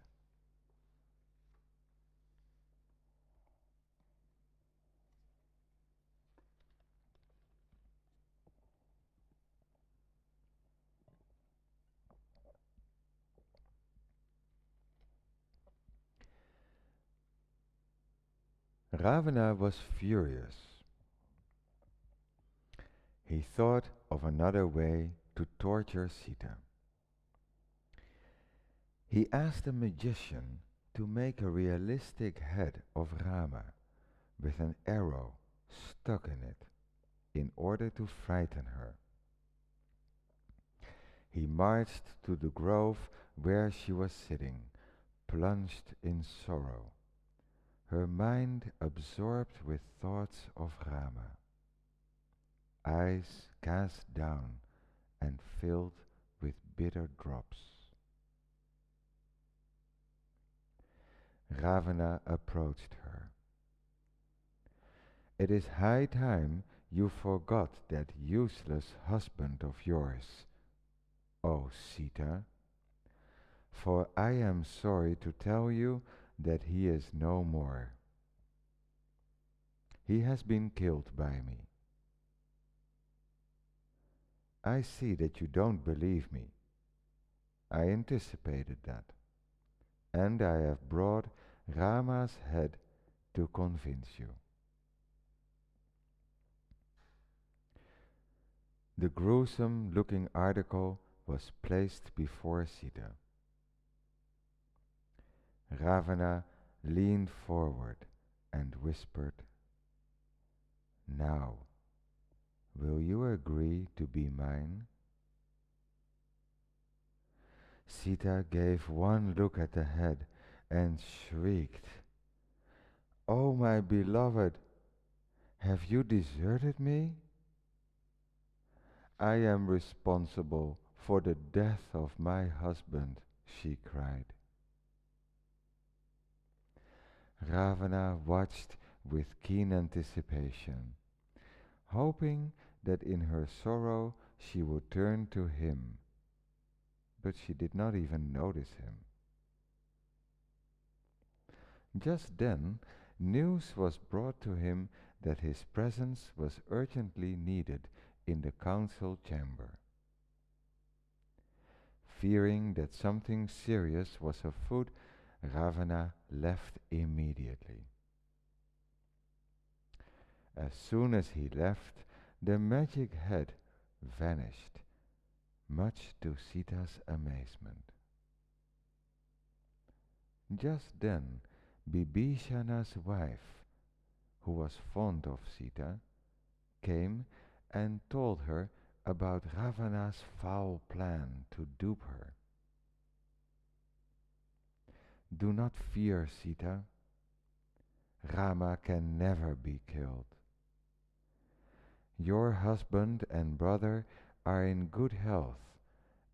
Ravana was furious. He thought of another way to torture Sita. He asked a magician to make a realistic head of Rama with an arrow stuck in it in order to frighten her. He marched to the grove where she was sitting, plunged in sorrow, her mind absorbed with thoughts of Rama, eyes cast down and filled with bitter drops. Ravana approached her. It is high time you forgot that useless husband of yours, O Sita, for I am sorry to tell you that he is no more. He has been killed by me. I see that you don't believe me. I anticipated that, and I have brought Rama's head to convince you. The gruesome-looking article was placed before Sita. Ravana leaned forward and whispered, "Now, will you agree to be mine?" Sita gave one look at the head and shrieked, "Oh, my beloved, have you deserted me? I am responsible for the death of my husband," she cried. Ravana watched with keen anticipation, hoping that in her sorrow she would turn to him, but she did not even notice him. Just then, news was brought to him that his presence was urgently needed in the council chamber. Fearing that something serious was afoot, Ravana left immediately. As soon as he left, the magic head vanished, much to Sita's amazement. Just then, Bibhishana's wife, who was fond of Sita, came and told her about Ravana's foul plan to dupe her. "Do not fear, Sita. Rama can never be killed. Your husband and brother are in good health,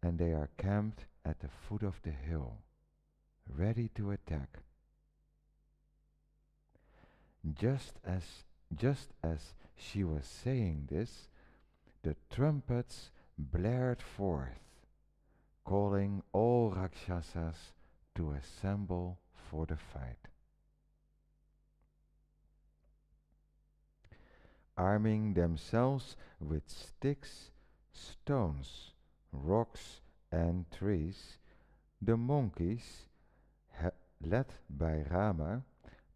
and they are camped at the foot of the hill, ready to attack." Just as she was saying this, the trumpets blared forth, calling all Rakshasas to assemble for the fight. Arming themselves with sticks, stones, rocks, and trees, the monkeys, led by Rama,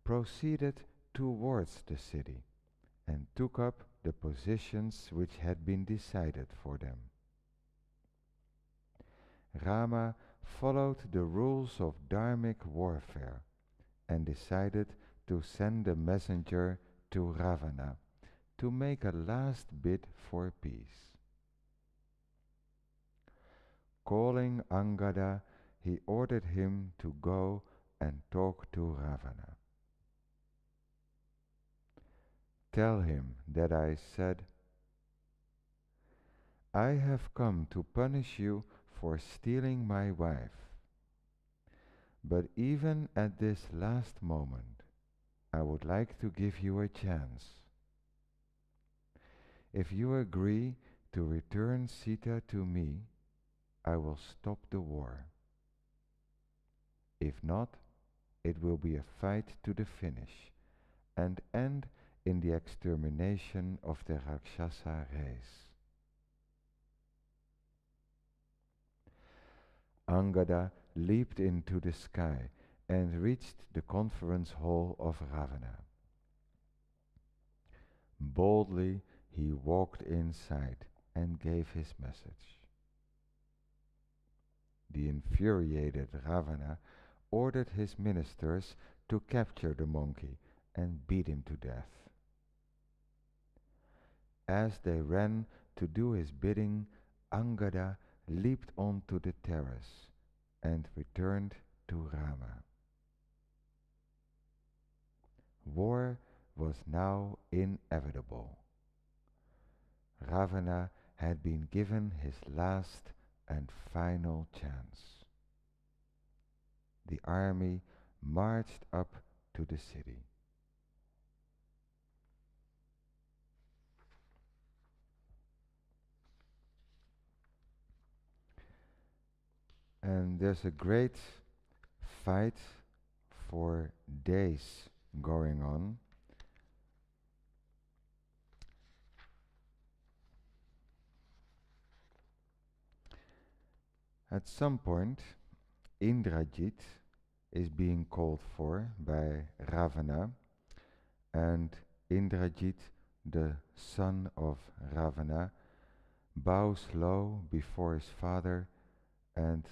proceeded towards the city and took up the positions which had been decided for them. Rama followed the rules of dharmic warfare and decided to send a messenger to Ravana to make a last bid for peace. Calling Angada, he ordered him to go and talk to Ravana. "Tell him that I said, 'I have come to punish you for stealing my wife. But even at this last moment, I would like to give you a chance. If you agree to return Sita to me, I will stop the war. If not, it will be a fight to the finish and end in the extermination of the Rakshasa race.'" Angada leaped into the sky and reached the conference hall of Ravana. Boldly he walked inside and gave his message. The infuriated Ravana ordered his ministers to capture the monkey and beat him to death. As they ran to do his bidding, Angada leaped onto the terrace and returned to Rama. war was now inevitable. Ravana had been given his last and final chance. The army marched up to the city. And there's a great fight for days going on. At some point, Indrajit is being called for by Ravana, and Indrajit, the son of Ravana, bows low before his father and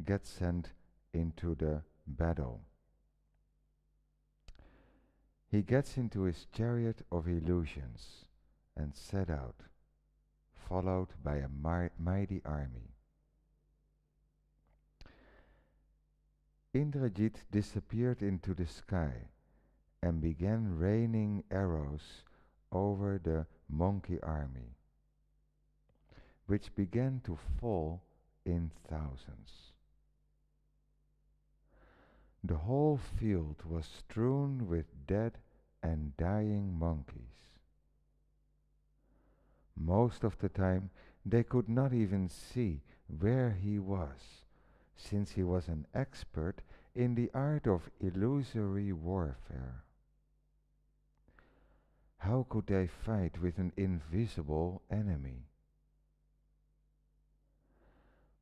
gets sent into the battle. He gets into his chariot of illusions and set out, followed by a mighty army. Indrajit disappeared into the sky and began raining arrows over the monkey army, which began to fall in thousands. The whole field was strewn with dead and dying monkeys. Most of the time they could not even see where he was, since he was an expert in the art of illusory warfare. How could they fight with an invisible enemy?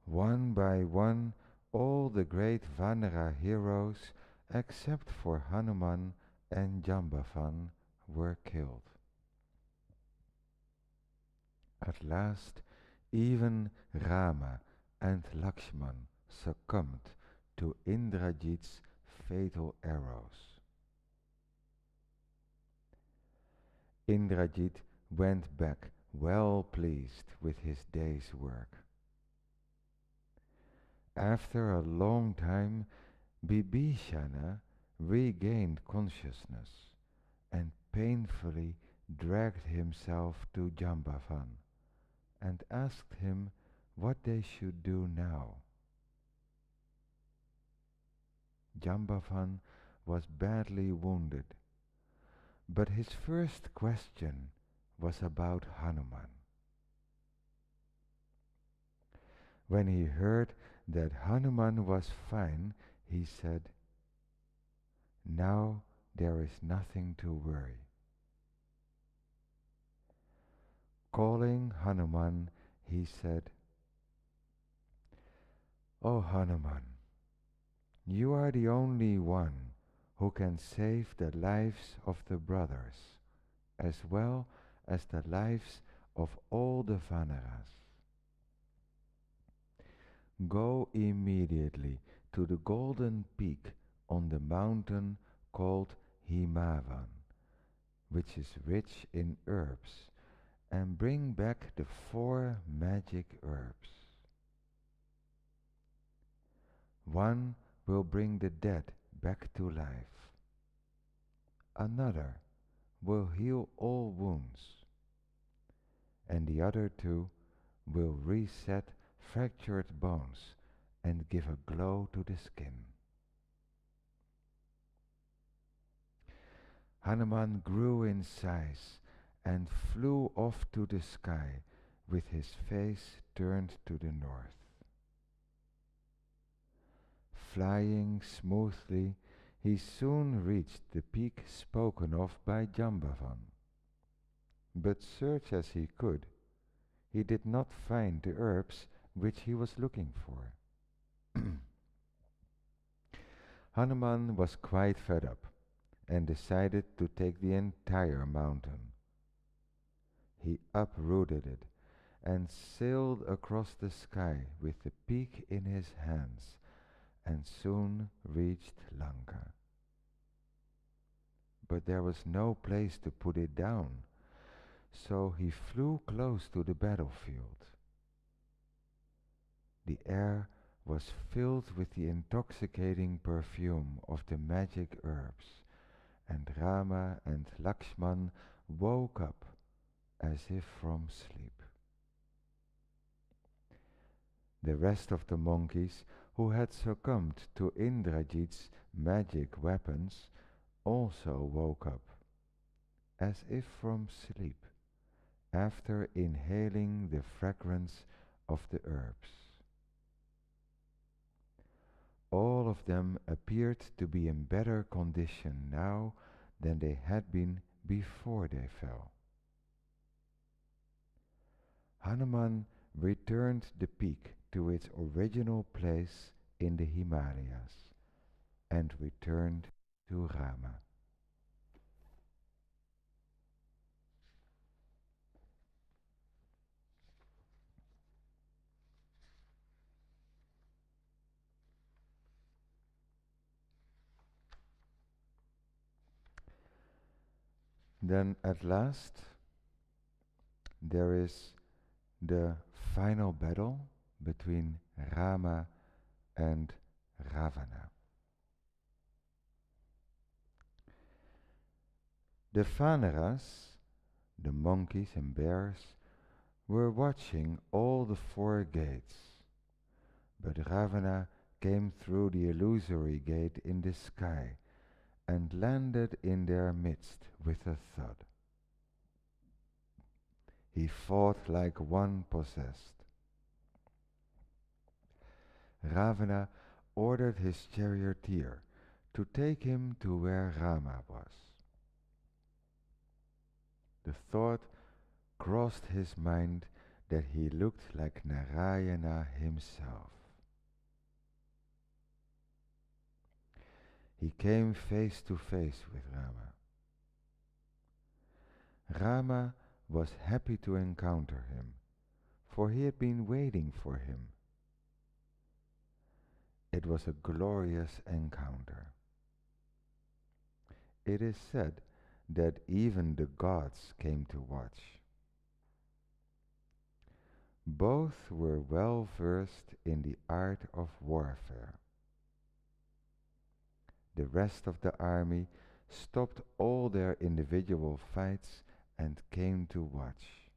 One by one, all the great Vanara heroes, except for Hanuman and Jambavan, were killed. At last, even Rama and Lakshman succumbed to Indrajit's fatal arrows. Indrajit went back well pleased with his day's work. After a long time, Bibhishana regained consciousness and painfully dragged himself to Jambavan and asked him what they should do now. Jambavan was badly wounded, but his first question was about Hanuman. When he heard that Hanuman was fine, he said, "Now there is nothing to worry." Calling Hanuman, he said, "O Hanuman, you are the only one who can save the lives of the brothers, as well as the lives of all the Vanaras. Go immediately to the golden peak on the mountain called Himavan, which is rich in herbs, and bring back the 4 magic herbs. One will bring the dead back to life. Another will heal all wounds, and the other 2 will reset fractured bones and give a glow to the skin." Hanuman grew in size and flew off to the sky with his face turned to the north. Flying smoothly, he soon reached the peak spoken of by Jambavan. But search as he could, he did not find the herbs which he was looking for. Hanuman was quite fed up and decided to take the entire mountain. He uprooted it and sailed across the sky with the peak in his hands, and soon reached Lanka. But there was no place to put it down, so he flew close to the battlefield. The air was filled with the intoxicating perfume of the magic herbs, and Rama and Lakshman woke up as if from sleep. The rest of the monkeys who had succumbed to Indrajit's magic weapons also woke up as if from sleep after inhaling the fragrance of the herbs. All of them appeared to be in better condition now than they had been before they fell. Hanuman returned the peak to its original place in the Himalayas and returned to Rama. Then at last there is the final battle between Rama and Ravana. The Vanaras, the monkeys and bears, were watching all the four gates, but Ravana came through the illusory gate in the sky and landed in their midst with a thud. He fought like one possessed. Ravana ordered his charioteer to take him to where Rama was. The thought crossed his mind that he looked like Narayana himself. He came face to face with Rama. Rama was happy to encounter him, for he had been waiting for him. It was a glorious encounter. It is said that even the gods came to watch. Both were well versed in the art of warfare. The rest of the army stopped all their individual fights and came to watch.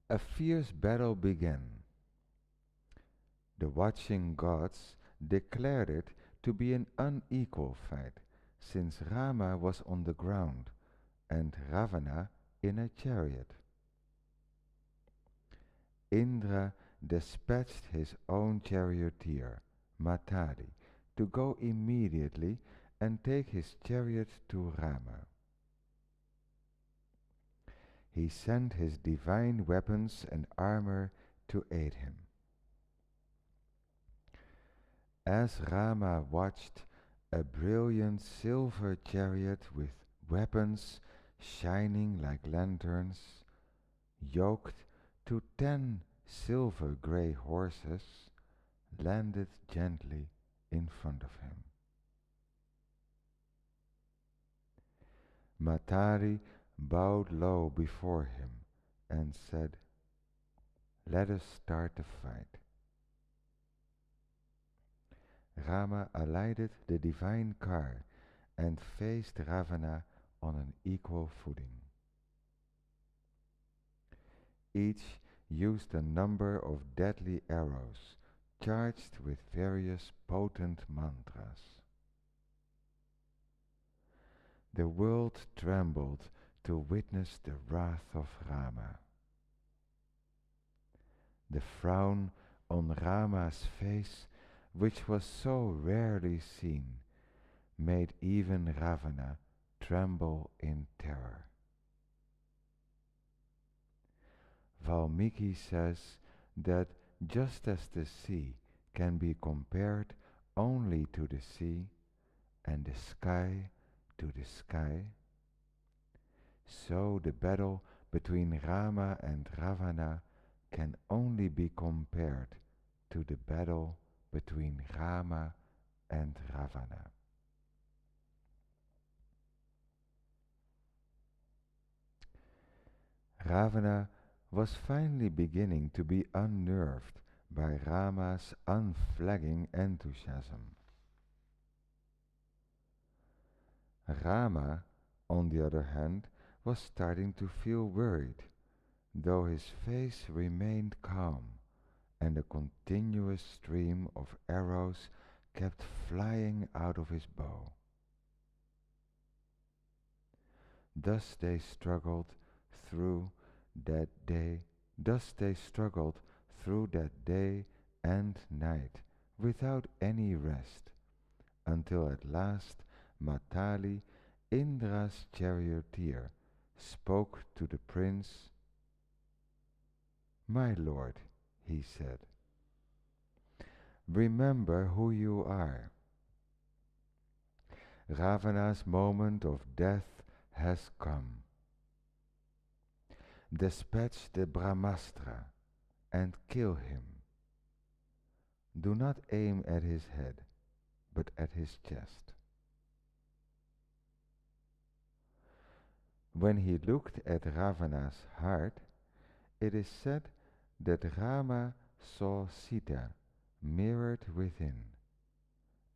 A fierce battle began. The watching gods declared it to be an unequal fight, since Rama was on the ground and Ravana in a chariot. Indra dispatched his own charioteer, Matadi, to go immediately and take his chariot to Rama. He sent his divine weapons and armor to aid him. As Rama watched, a brilliant silver chariot with weapons shining like lanterns, yoked to 10 silver grey horses, landed gently in front of him. Matari bowed low before him and said, "Let us start the fight." Rama alighted the divine car and faced Ravana on an equal footing. Each used a number of deadly arrows charged with various potent mantras. The world trembled to witness the wrath of Rama. The frown on Rama's face, which was so rarely seen, made even Ravana tremble in terror. Valmiki says that just as the sea can be compared only to the sea and the sky to the sky, so the battle between Rama and Ravana can only be compared to the battle between Rama and Ravana. Ravana was finally beginning to be unnerved by Rama's unflagging enthusiasm. Rama, on the other hand, was starting to feel worried, though his face remained calm and a continuous stream of arrows kept flying out of his bow. Thus they struggled through that day, thus they struggled through that day and night without any rest, until at last Matali, Indra's charioteer, spoke to the prince. "My lord," he said, "remember who you are. Ravana's moment of death has come. Dispatch the Brahmastra and kill him. Do not aim at his head, but at his chest." When he looked at Ravana's heart, it is said that Rama saw Sita mirrored within,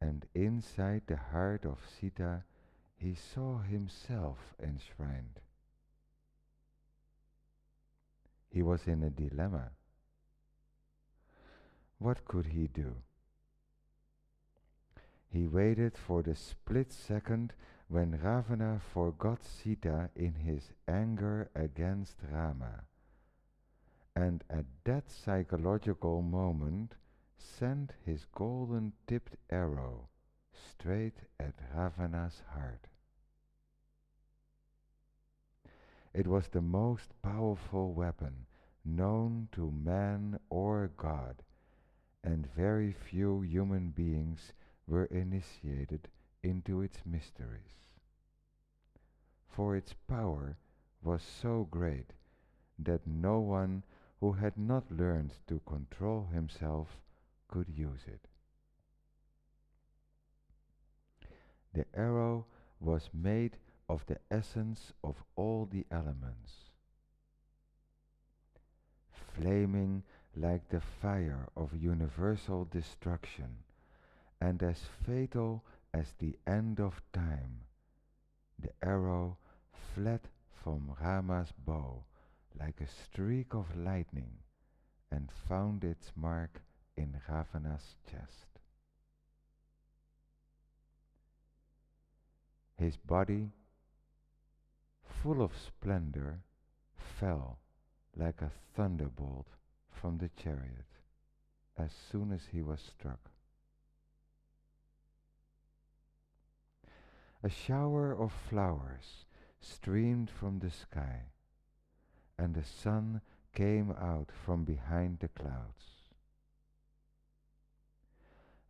and inside the heart of Sita he saw himself enshrined. He was in a dilemma. What could he do? He waited for the split second when Ravana forgot Sita in his anger against Rama, and at that psychological moment sent his golden-tipped arrow straight at Ravana's heart. It was the most powerful weapon known to man or God, and very few human beings were initiated into its mysteries. For its power was so great that no one who had not learned to control himself could use it. The arrow was made of the essence of all the elements, flaming like the fire of universal destruction, and as fatal as the end of time. The arrow fled from Rama's bow like a streak of lightning and found its mark in Ravana's chest. His body, full of splendor, fell like a thunderbolt from the chariot as soon as he was struck. A shower of flowers streamed from the sky, and the sun came out from behind the clouds.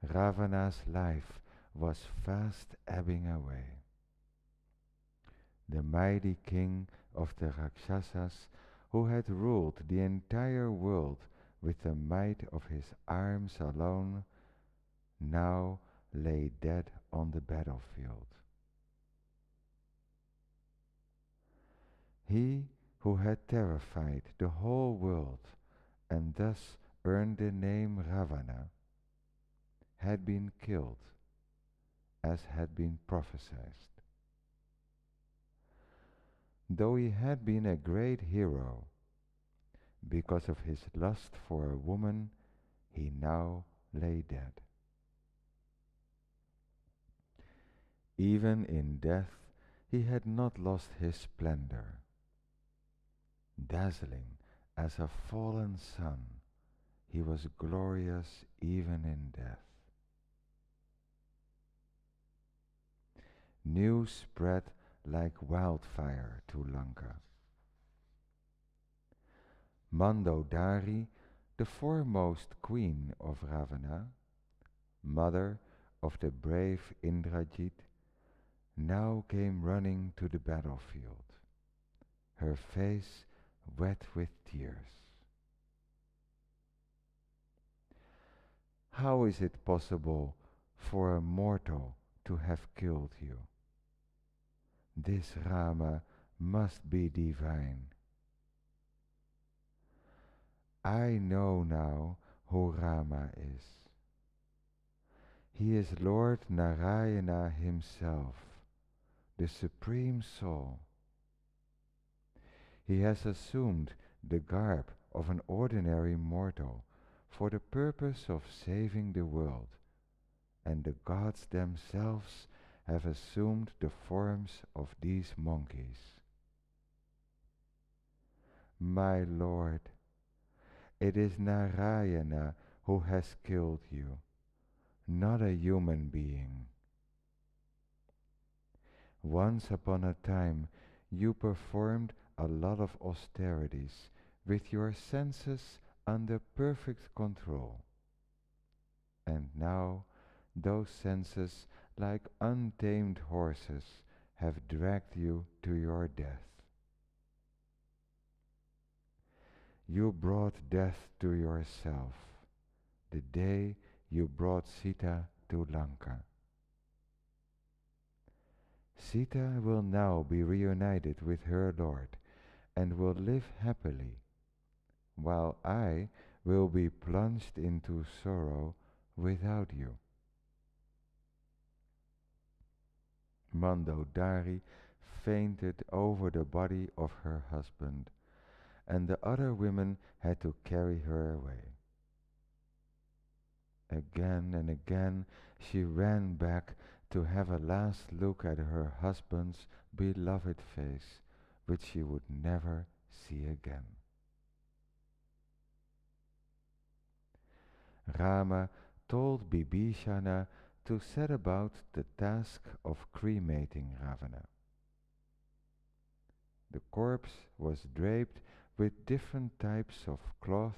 Ravana's life was fast ebbing away. The mighty king of the Rakshasas, who had ruled the entire world with the might of his arms alone, now lay dead on the battlefield. He who had terrified the whole world and thus earned the name Ravana had been killed, as had been prophesied. Though he had been a great hero, because of his lust for a woman, he now lay dead. Even in death, he had not lost his splendor. Dazzling as a fallen sun, he was glorious even in death. News spread like wildfire to Lanka. Mandodari, the foremost queen of Ravana, mother of the brave Indrajit, now came running to the battlefield, her face wet with tears. How is it possible for a mortal to have killed you? This Rama must be divine. I know now who Rama is. He is Lord Narayana himself, the Supreme Soul. He has assumed the garb of an ordinary mortal for the purpose of saving the world, and the gods themselves have assumed the forms of these monkeys. My Lord, it is Narayana who has killed you, not a human being. Once upon a time, you performed a lot of austerities with your senses under perfect control. And now, those senses, like untamed horses, have dragged you to your death. You brought death to yourself the day you brought Sita to Lanka. Sita will now be reunited with her Lord and will live happily, while I will be plunged into sorrow without you. Mandodari fainted over the body of her husband, and the other women had to carry her away. Again and again she ran back to have a last look at her husband's beloved face, which she would never see again. Rama told Bibhishana to set about the task of cremating Ravana. The corpse was draped with different types of cloth,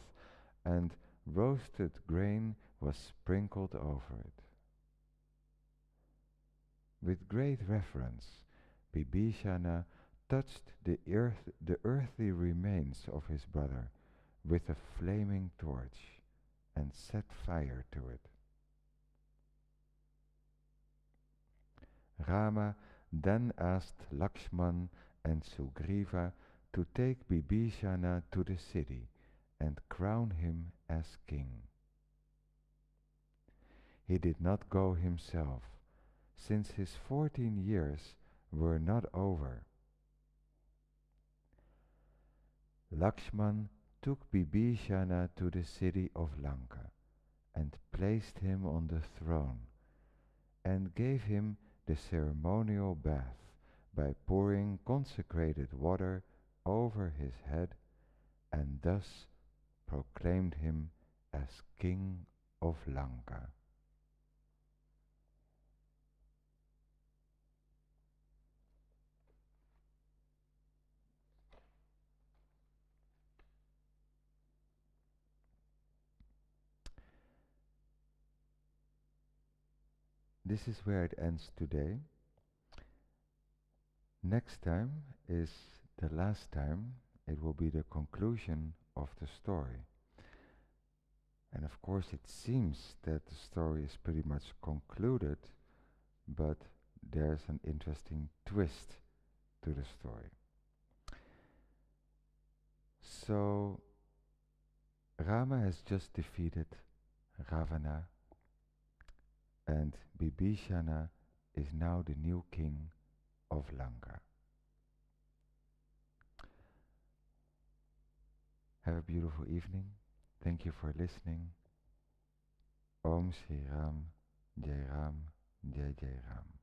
and roasted grain was sprinkled over it. With great reverence, Bibhishana touched the earthly remains of his brother with a flaming torch and set fire to it. Rama then asked Lakshman and Sugriva to take Bibhishana to the city and crown him as king. He did not go himself, since his 14 years were not over. Lakshman took Bibhishana to the city of Lanka and placed him on the throne, and gave him the ceremonial bath by pouring consecrated water over his head, and thus proclaimed him as king of Lanka. This is where it ends today. Next time is the last time. It will be the conclusion of the story. And of course it seems that the story is pretty much concluded, but there's an interesting twist to the story. So Rama has just defeated Ravana, and Bibhishana is now the new king of Lanka. Have a beautiful evening. Thank you for listening. Om Shri Ram, Jai Ram, Jai Jai Ram.